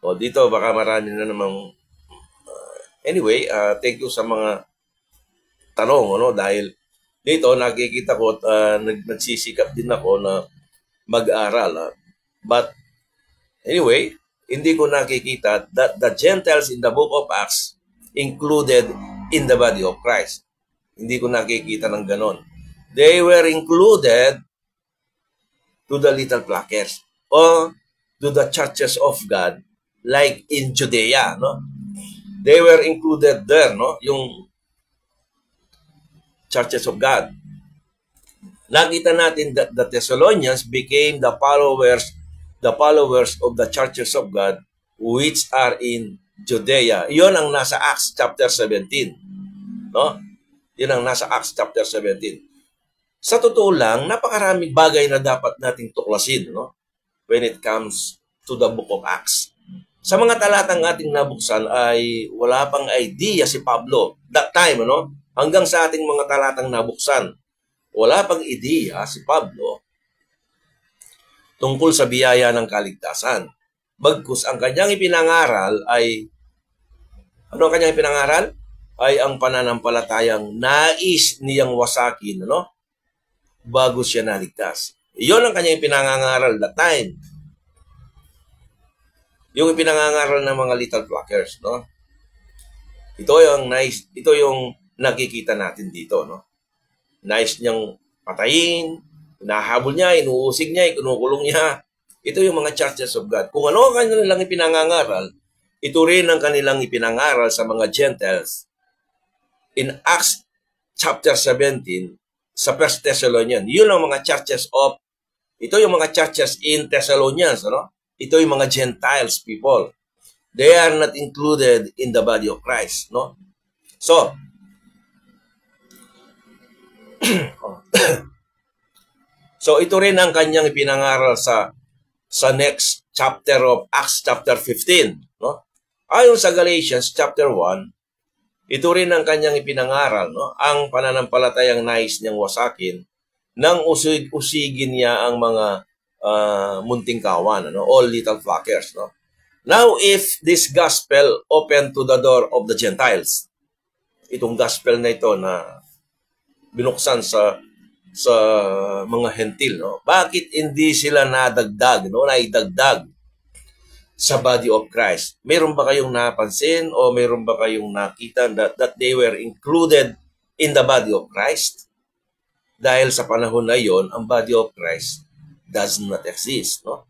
O dito baka marami na namang anyway, thank you sa mga tanong, no? Dahil dito nakikita ko at nagsisikap din ako na mag-aral. But anyway, hindi ko nakikita that the Gentiles in the book of Acts included in the body of Christ. Hindi ko nakikita ng ganon. They were included to the little placards or to the churches of God like in Judea, no? They were included there, no? Yung churches of God. Nakita natin that the Thessalonians became the followers of the churches of God which are in Judea. Iyon ang nasa Acts chapter 17. No? Yun ang nasa Acts chapter 17. Sa totoo lang, napakaraming bagay na dapat nating tuklasin, no? When it comes to the book of Acts. Sa mga talatang ating nabuksan ay wala pang idea si Pablo. That time, no? Hanggang sa ating mga talatang nabuksan, wala pang ideya si Pablo tungkol sa biyaya ng kaligtasan. Bagkus ang kanyang ipinangaral ay, ano ang kanyang ipinangaral? Ay ang pananampalatayang nais niyang wasakin, no? Bago siya naligtas. Iyon ang kanyang ipinangaral that time. Yung ipinangaral ng mga little placards, no? Ito yung nakikita natin dito, no? Nais niyang patayin, hinahabol niya, inuusig niya, kinukulong niya. Ito yung mga churches of God. Kung ano ang kanilang ipinangangaral, ito rin ang kanilang ipinangaral sa mga Gentiles. In Acts chapter 17, sa 1 Thessalonians, yun ang mga churches of, ito yung mga churches in Thessalonians, ano? Ito yung mga Gentiles people. They are not included in the body of Christ, no? So, so ito rin ang kanyang ipinangaral sa next chapter of Acts chapter 15, no? Ayon sa Galatians chapter 1, ito rin ang kanyang ipinangaral, no? Ang pananampalatayang nais niyang wasakin nang usigin niya ang mga munting kawan, no? All little flockers, no? Now, if this gospel open to the door of the Gentiles, itong gospel na ito na binuksan sa mga hentil, no? Bakit hindi sila naidagdag sa body of Christ? Meron ba kayong napansin o meron ba kayong nakita that they were included in the body of Christ? Dahil sa panahon na yon, ang body of Christ does not exist, no?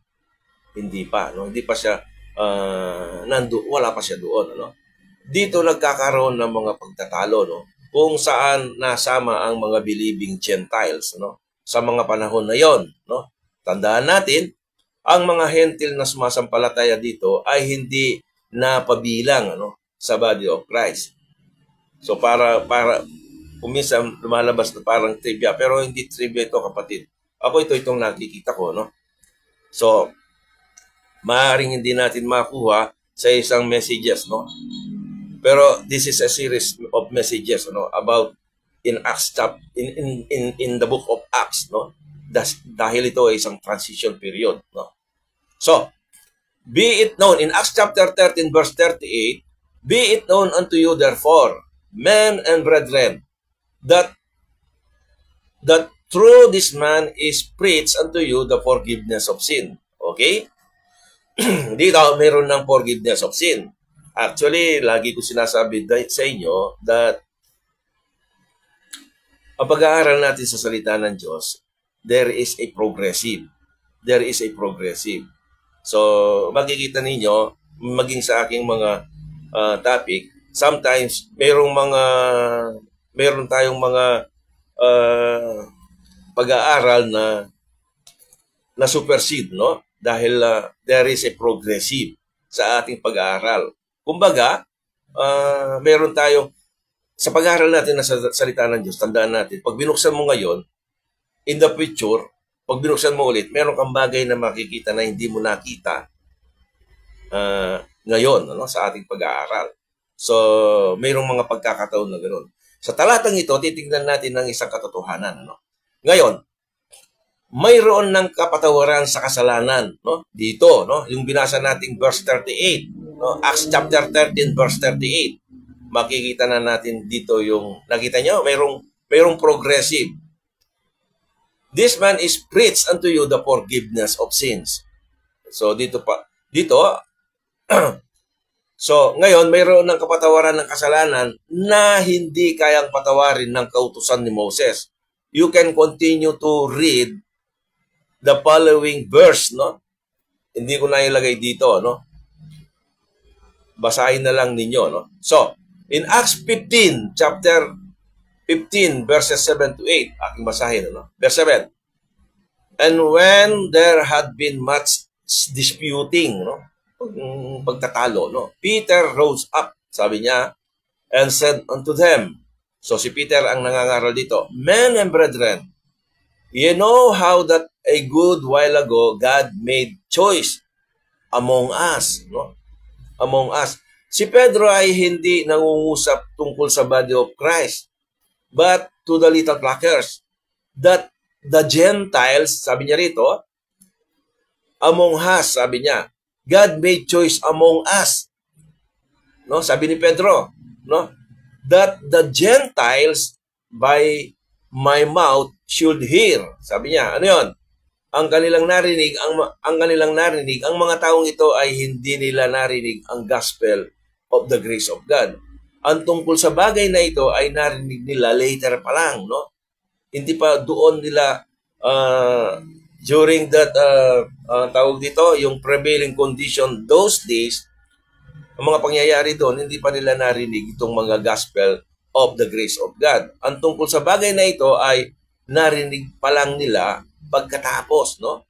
Hindi pa, no? Hindi pa siya wala pa siya doon, no? Dito nagkakaroon ng mga pagtatalo, no? Kung saan nasama ang mga believing Gentiles, no? Sa mga panahon na yon, no? Tandaan natin, ang mga hentil na sumasampalataya dito ay hindi napabilang, ano, sa body of Christ. So para kuminsan lumalabas na parang trivia, pero hindi trivia ito, kapatid. Itong nakikita ko, no? So maaaring hindi natin makuha sa isang messages, no? Pero this is a series of messages, no, about in Acts in the book of Acts, no? Dahil ito ay isang transition period, no? So, be it known in Acts chapter 13 verse 38, be it known unto you therefore, men and brethren, that through this man is preached unto you the forgiveness of sin. Okay? Dito meron ng forgiveness of sin. Actually, lagi ko sinasabi sa inyo that ang pag-aaral natin sa salita ng Diyos, there is a progressive. So, makikita ninyo, maging sa aking mga topic, sometimes meron tayong mga pag-aaral na supersede, no? Dahil there is a progressive sa ating pag-aaral. Kumbaga, meron tayong, sa pag-aaral natin na salita ng Diyos, tandaan natin, pag binuksan mo ngayon, in the future, pag binuksan mo ulit, meron kang bagay na makikita na hindi mo nakita ngayon, ano, sa ating pag-aaral. So, mayroong mga pagkakataon na ganoon. Sa talatang ito, titingnan natin ng isang katotohanan, ano. Ngayon, mayroon ng kapatawaran sa kasalanan, no? Dito, no, yung binasa nating verse 38, no? Acts chapter 13 verse 38. Makikita na natin dito yung, nakita nyo, mayroong progressive. This man is preached unto you the forgiveness of sins. So, dito, so, ngayon, mayroon ng kapatawaran ng kasalanan na hindi kayang patawarin ng kautusan ni Moses. You can continue to read the following verse, no? Hindi ko na ilagay dito, no? Basahin na lang ninyo, no? So, in Acts 15, chapter 15, verses 7 to 8, aking basahin, no? Verse 7. And when there had been much disputing, no? Pagtatalo, no? Peter rose up, sabi niya, and said unto them, so si Peter ang nangangaral dito, men and brethren, you know how that a good while ago God made choice among us, no? Among us. Si Pedro ay hindi nangungusap tungkol sa body of Christ, but to the little flockers, that the Gentiles, sabi niya rito, among us, sabi niya, God made choice among us. No, sabi ni Pedro, no? That the Gentiles by my mouth should hear. Sabi niya, ano 'yon? Ang kanilang narinig, ang mga taong ito ay hindi nila narinig ang gospel of the grace of God. ang tungkol sa bagay na ito ay narinig nila later pa lang, no? Hindi pa doon nila during that tawag dito, yung prevailing condition those days, ang mga pangyayari doon, hindi pa nila narinig itong mga gospel of the grace of God. Ang tungkol sa bagay na ito ay narinig pa lang nila pagkatapos, no?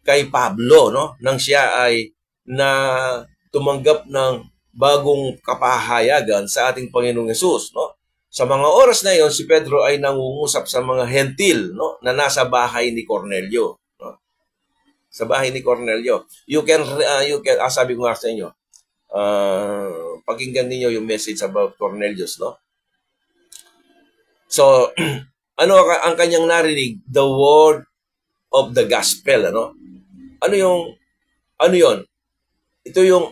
Kay Pablo, no? Nang siya ay na tumanggap ng bagong kapahayagan sa ating Panginoong Hesus, no? Sa mga oras na iyon, si Pedro ay nangungusap sa mga hentil, no? Na nasa bahay ni Cornelio, no? Sa bahay ni Cornelio. You can sabi ko nga sa inyo, pakinggan niyo yung message about Cornelius, no? So, ano ang kanyang narinig? The word of the gospel, ano? Ano yon? Ito yung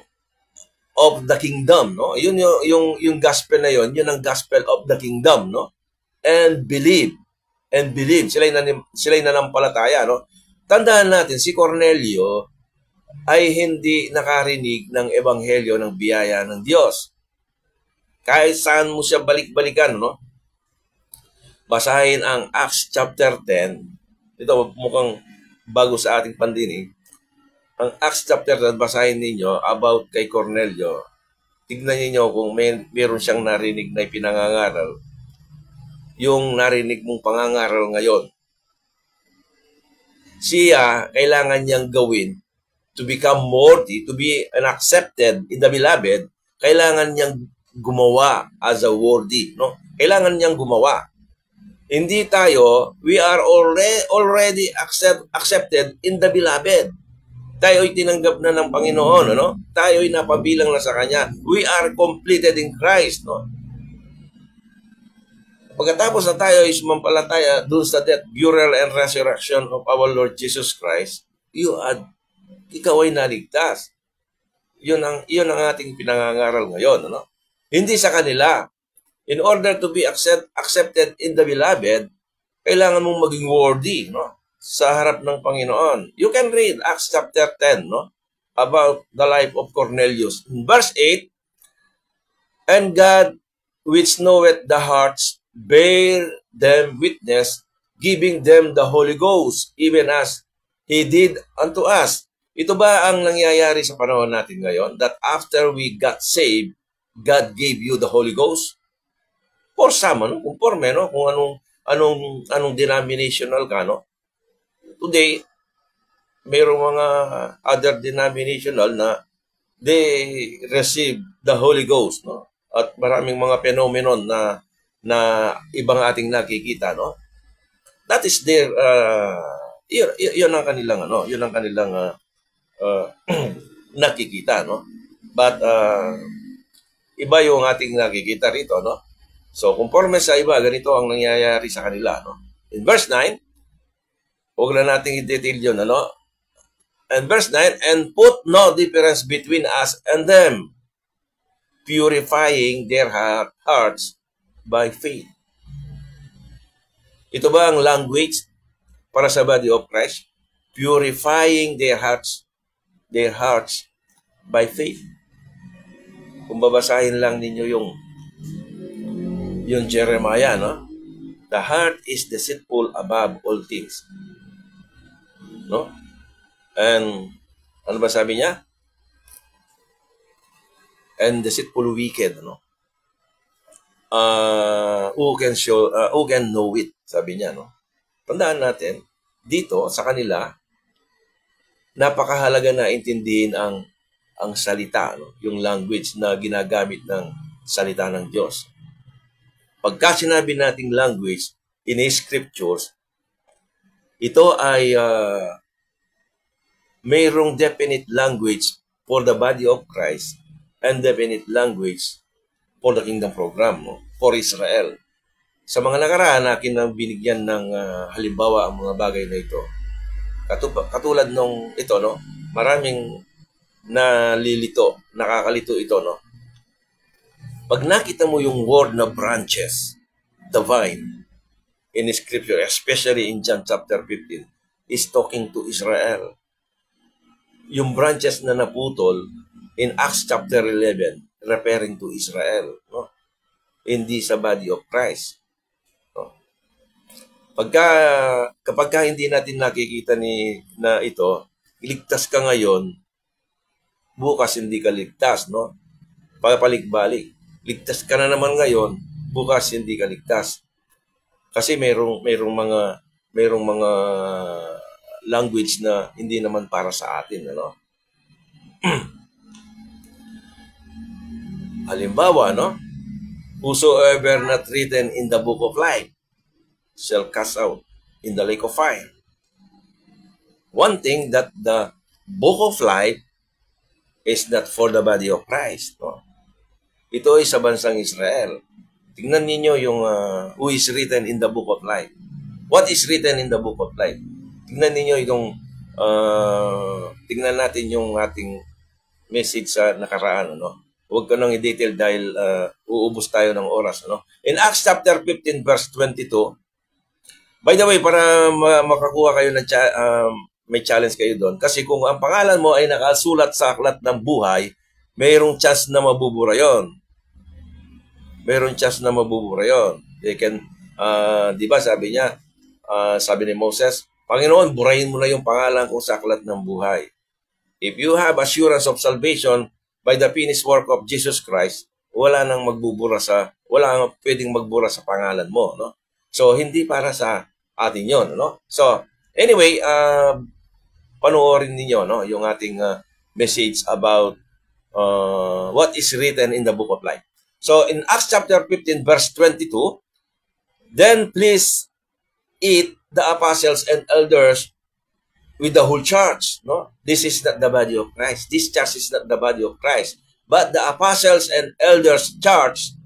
of the kingdom, no? Yun yung gospel na yun ang gospel of the kingdom, no? And believe. Sila'y nanampalataya, no? Tandaan natin, si Cornelio ay hindi nakarinig ng ebanghelyo ng biyaya ng Diyos. Kahit saan mo siya balik-balikan, no? Basahin ang Acts chapter 10. Ito mukhang bago sa ating pandinig. Ang Acts chapter 10, basahin ninyo about kay Cornelio. Tignan niyo kung meron siyang narinig na pinangangaral. Yung narinig mong pangangaral ngayon. Siya, kailangan niyang gawin to become worthy, to be accepted in the beloved, kailangan niyang gumawa as a worthy, no? Kailangan niyang gumawa. Hindi tayo, we are already accepted in the beloved. Tayo ay tinanggap na ng Panginoon, ano? Tayo ay napabilang na sa Kanya. We are completed in Christ, no? Pagkatapos na tayo ay sumampalataya doon sa death, burial, and resurrection of our Lord Jesus Christ, ikaw ay naligtas. Yun ang ating pinangangaral ngayon, ano? Hindi sa kanila. In order to be accepted in the beloved, kailangan mong maging worthy, no? Sa harap ng Panginoon. You can read Acts chapter 10, no? About the life of Cornelius. In verse 8, and God, which knoweth the hearts, bear them witness, giving them the Holy Ghost, even as He did unto us. Ito ba ang nangyayari sa panahon natin ngayon? That after we got saved, God gave you the Holy Ghost? For some, ano? Conforme, no? Kung anong denominational ka, no? Today, mayroong mga other denominational na they receive the Holy Ghost, no? At maraming mga phenomenon na ibang ating nakikita, no? That is their yun ang kanilang nakikita, no? But iba yung ating nakikita rito, no? So, conforme sa iba, ganito ang nangyayari sa kanila, no? In verse 9, huwag na natin i-detail yun, ano? And verse 9, and put no difference between us and them, purifying their hearts by faith. Ito ba ang language para sa body of Christ? Purifying their hearts by faith. Kung babasahin lang ninyo yung Jeremiah, no? The heart is deceitful above all things. No? And ano ba sabi niya? And deceitful wicked, no? Who can know it? Sabi niya, no? Tandaan natin, dito sa kanila, napakahalaga na intindihin ang salita, no? Yung language na ginagamit ng salita ng Diyos. Pagka sinabi nating language in scriptures, ito ay mayroong definite language for the body of Christ and definite language for the kingdom program, no? For Israel. Sa mga nakaraan, akin na binigyan ng halimbawa ang mga bagay na ito. Katulad nung ito, no? Maraming nakakalito ito, no? Pag nakita mo yung word na branches, the vine, in Scripture, especially in John chapter 15, is talking to Israel. Yung branches na naputol in Acts chapter 11, referring to Israel. No? hindi sa body of Christ. No? Kapag hindi natin nakikita na ito, iligtas ka ngayon, bukas hindi ka ligtas, no? Papalik-balik. Ligtas ka na naman ngayon, bukas hindi ka ligtas. Kasi merong mga language na hindi naman para sa atin, ano? Halimbawa, no? Whosoever not written in the book of life shall cast out in the lake of fire. One thing that the book of life is not for the body of Christ, no? Ito ay sa bansang Israel. Tingnan ninyo yung who is written in the book of life. What is written in the book of life? Tingnan ninyo yung tingnan natin yung ating message sa nakaraan, no? Huwag ko nang i-detail dahil uubos tayo ng oras, no? In Acts chapter 15 verse 22. By the way, para makakuha kayo ng may challenge kayo doon, kasi kung ang pangalan mo ay nakasulat sa aklat ng buhay, mayroong chance na mabubura 'yon. Mayroong chance na mabubura 'yon. They can 'di ba sabi niya, sabi ni Moses, Panginoon, burahin mo na yung pangalan ko sa aklat ng buhay. If you have assurance of salvation by the finished work of Jesus Christ, wala pwedeng magbura sa pangalan mo, no? So hindi para sa atin 'yon, no? So anyway, panoorin niyo, no, yung ating message about what is written in the book of life. So in Acts chapter 15 verse 22, then please eat the apostles and elders with the whole church, no? This is not the body of Christ. This church is not the body of Christ. But the apostles and elders charged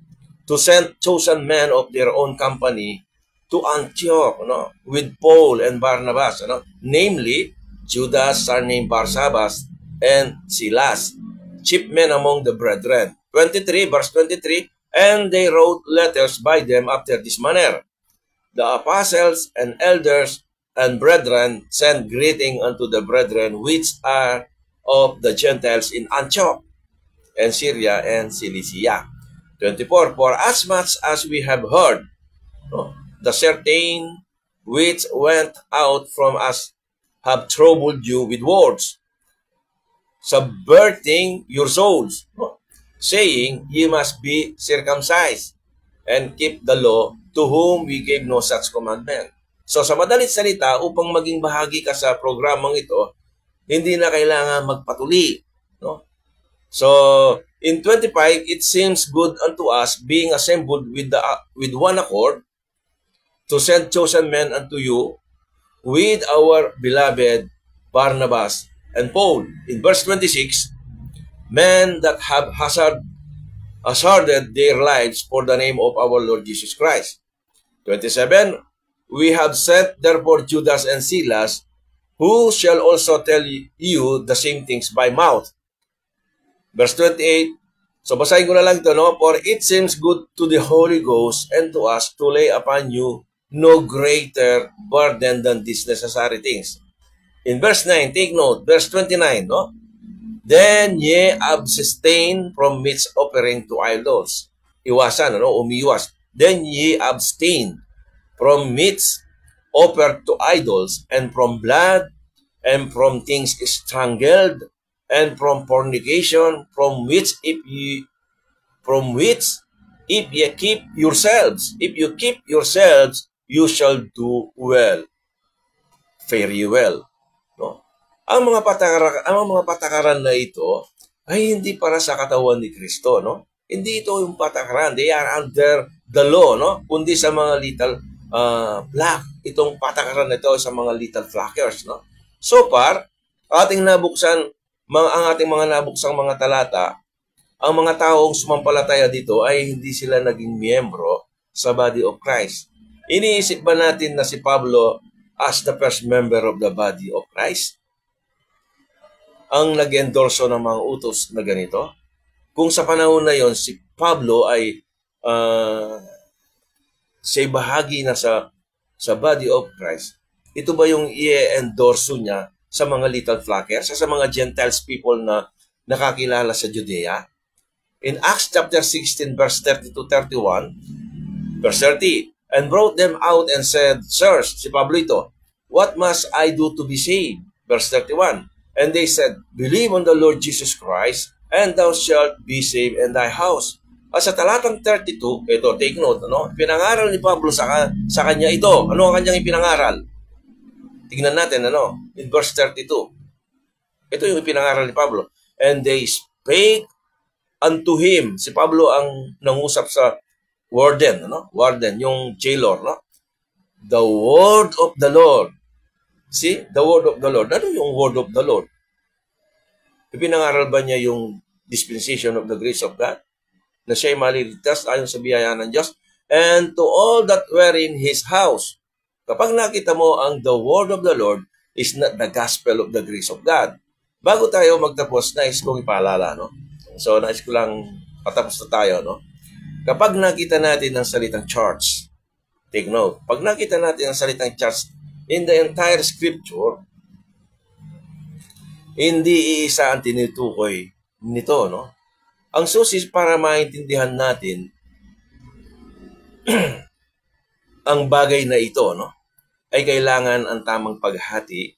to send chosen men of their own company to Antioch, no, with Paul and Barnabas, no? Namely, Judas, surnamed Barsabas, and Silas, chief men among the brethren. 23, verse 23, and they wrote letters by them after this manner. The apostles and elders and brethren send greeting unto the brethren which are of the Gentiles in Antioch, and Syria, and Cilicia. 24, for as much as we have heard, no, the certain which went out from us have troubled you with words, subverting your souls, no, saying, ye must be circumcised and keep the law, to whom we gave no such commandment. So sa madalit salita, upang maging bahagi ka sa programang ito, hindi na kailangan magpatuli, no? So in 25, it seems good unto us, being assembled with one accord, to send chosen men unto you, with our beloved Barnabas and Paul. In verse 26, men that have hazarded their lives for the name of our Lord Jesus Christ. 27, we have sent therefore Judas and Silas, who shall also tell you the same things by mouth. Verse 28, so basahin ko na lang ito, no? For it seems good to the Holy Ghost and to us to lay upon you no greater burden than these necessary things. In verse 9, take note, verse 29, no? Then ye abstain from meats offering to idols. Iwasan, no? Umiwas. Then ye abstain from meats offered to idols, and from blood, and from things strangled, and from fornication, from which if you keep yourselves, you shall do well, very well, no? Ang mga patakaran na ito ay hindi para sa katawan ni Kristo, no? Hindi ito yung patakaran. They are under the law, no? Kundi sa mga little flock. Itong patakaran na ito sa mga little flockers, no? So far, ang ating mga nabuksang mga talata, ang mga taong sumampalataya dito ay hindi sila naging miyembro sa body of Christ. Iniisip ba natin na si Pablo as the first member of the body of Christ ang nag-endorso ng mga utos na ganito? Kung sa panahon na yon si Pablo ay siya bahagi na sa body of Christ, ito ba yung i-endorso niya sa mga little flockers, sa mga Gentiles people na nakakilala sa Judea? In Acts chapter 16, verse 30 to 31, verse 30, and brought them out and said, Sirs, si Pablo ito, what must I do to be saved? Verse 31, and they said, believe on the Lord Jesus Christ, and thou shalt be saved in thy house. At sa talatang 32, ito, take note, ano? Pinangaral ni Pablo sa kanya ito. Ano ang kanyang ipinangaral? Tingnan natin, ano? In verse 32. Ito yung ipinangaral ni Pablo. And they spake unto him. Si Pablo ang nangusap sa warden, ano? Warden, yung jailor, no? The word of the Lord. See? The word of the Lord. Ano yung word of the Lord? Ipinangaral ba niya yung dispensation of the grace of God? Na siya'y maliligtas ayon sa biyaya ng Diyos, and to all that were in His house. Kapag nakita mo ang the word of the Lord is not the gospel of the grace of God. Bago tayo magtapos, nais kong ipaalala, no? So, nais ko lang patapos na tayo, no? Kapag nakita natin ang salitang church, take note, pag nakita natin ang salitang church in the entire scripture, hindi iisa ang tinutukoy nito, no? Ang susi para maintindihan natin ang bagay na ito, no, ay kailangan ang tamang paghati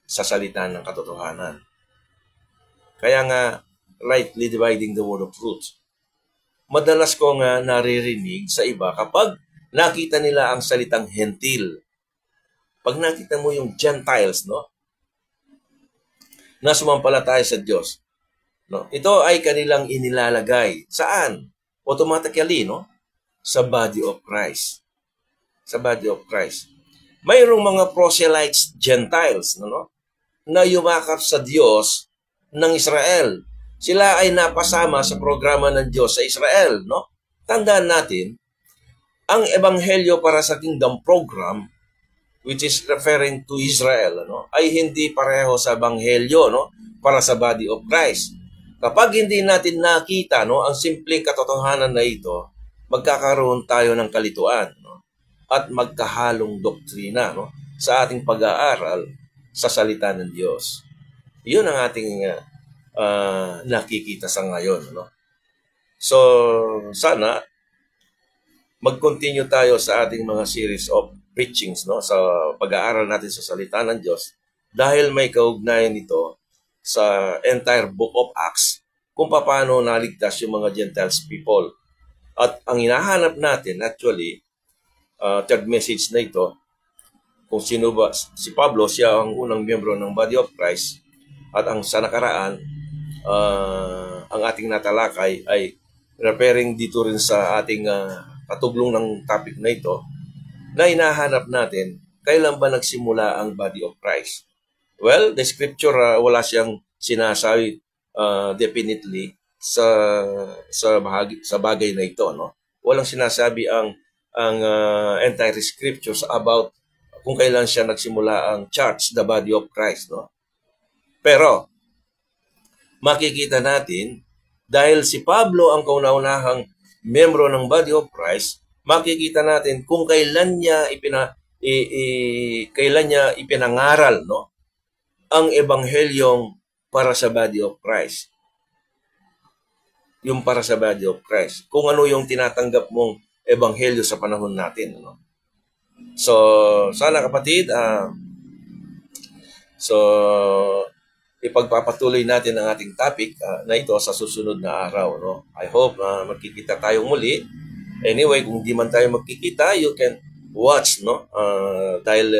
sa salita ng katotohanan. Kaya nga, rightly dividing the word of truth. Madalas ko nga naririnig sa iba kapag nakita nila ang salitang hentil. Pag nakita mo yung Gentiles, no, na sumampalataya sa Diyos, no? Ito ay kanilang inilalagay. Saan? Automatically, no? Sa body of Christ. Sa body of Christ. Mayroong mga proselytes, Gentiles, no? Na yumakap sa Diyos ng Israel. Sila ay napasama sa programa ng Diyos sa Israel, no? Tandaan natin, ang ebanghelyo para sa kingdom program, which is referring to Israel, no, ay hindi pareho sa ebanghelyo, no, para sa body of Christ. Kapag hindi natin nakita, no, ang simpleng katotohanan na ito, magkakaroon tayo ng kalituan, no, at magkahalong doktrina, no, sa ating pag-aaral sa salita ng Diyos. Yun ang ating nakikita sa ngayon, no. So, sana mag-continue tayo sa ating mga series of preachings, no, sa pag-aaral natin sa salita ng Diyos dahil may kaugnayan ito sa entire book of Acts kung paano naligtas yung mga Gentiles people. At ang hinahanap natin actually, third message na ito, kung sino ba, si Pablo, siya ang unang miyembro ng body of Christ, at ang sa nakaraan, ang ating natalakay ay referring dito rin sa ating katuglong ng topic na ito, na hinahanap natin, kailan ba nagsimula ang body of Christ? Well, the scripture, wala siyang sinasabi definitely sa bagay na ito, no? Walang sinasabi ang entire scriptures about kung kailan siya nagsimula ang church, the body of Christ, no? Pero makikita natin dahil si Pablo ang kauna-unahang miyembro ng body of Christ, makikita natin kung kailan niya ipinangaral, no, ang ebanghelyong para sa body of Christ. Yung para sa body of Christ. Kung ano yung tinatanggap mong ebanghelyo sa panahon natin, no? So, sana kapatid, ipagpapatuloy natin ang ating topic na ito sa susunod na araw, no? I hope magkikita tayo muli. Anyway, kung di man tayo magkikita, you can watch, no? Dahil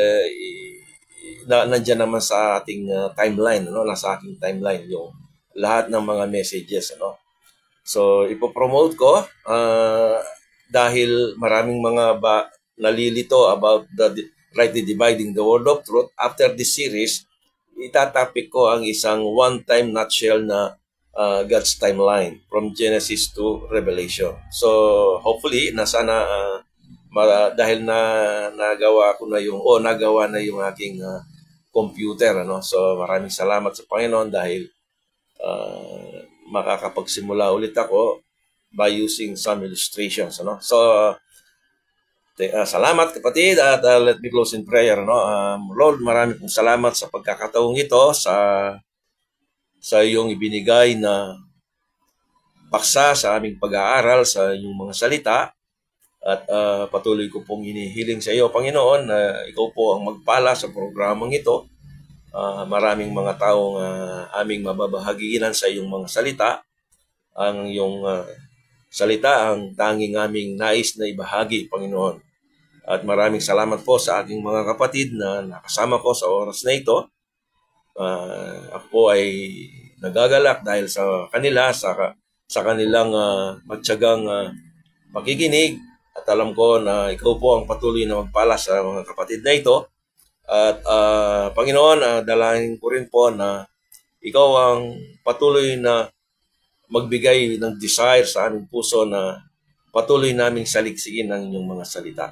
nandiyan naman sa ating timeline, no? Nasa aking timeline yung lahat ng mga messages, no? So, ipopromote ko dahil maraming mga nalilito about the rightly dividing the word of truth. After this series, itatapik ko ang isang one-time nutshell na God's timeline from Genesis to Revelation. So, hopefully, sana dahil nagawa na yung aking computer, ano? So, maraming salamat sa Panginoon dahil makakapagsimula ulit ako by using some illustrations, ano? So, salamat kapatid at let me close in prayer, no? Lord, maraming pong salamat sa pagkakataong ito sa iyong ibinigay na paksa sa aming pag-aaral sa inyong mga salita. At patuloy ko pong hinihiling sa iyo, Panginoon, na ikaw po ang magpala sa programang ito. Maraming mga taong aming mababahaginan sa iyong mga salita. Ang iyong salita ang tanging aming nais na ibahagi, Panginoon. At maraming salamat po sa aking mga kapatid na nakasama ko sa oras na ito. Ako ay nagagalak dahil sa kanila, sa kanilang magtiyagang pakikinig. At alam ko na ikaw po ang patuloy na magpala sa mga kapatid na ito. At Panginoon, dalangin ko rin po na ikaw ang patuloy na magbigay ng desire sa aming puso na patuloy naming saliksikin ang inyong mga salita.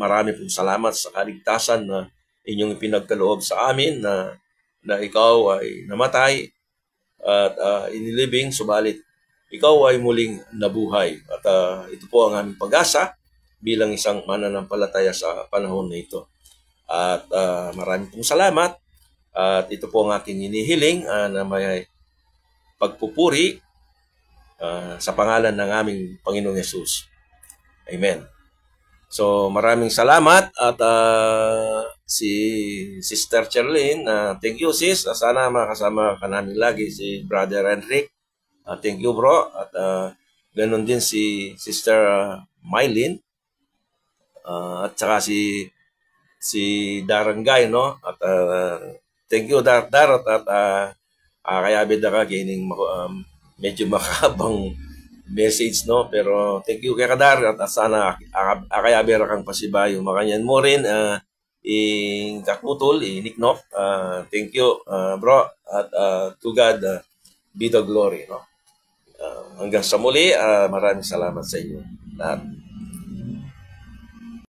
Marami pong salamat sa kaligtasan na inyong ipinagkaloob sa amin na ikaw ay namatay at inilibing, subalit ikaw ay muling nabuhay. At ito po ang aming pag-asa bilang isang mananampalataya sa panahon na ito. At marami pong salamat. At ito po ang aking inihiling na may pagpupuri sa pangalan ng aming Panginoong Yesus. Amen. So maraming salamat at si Sister Charlene, thank you sis. Sana makasama ka namin lagi si Brother Enric. Thank you bro. At ganun din si Sister Mylene. At saka si Darangay, no? At thank you Darot at kaya bida ka gining medyo makabang message, no? Pero thank you kay Kadar at sana kaya bira kang pasibayo makanyan mo rin in kakutol iniknok. Thank you bro at to God be the glory, no? Hanggang sa muli, maraming salamat sa inyo lahat.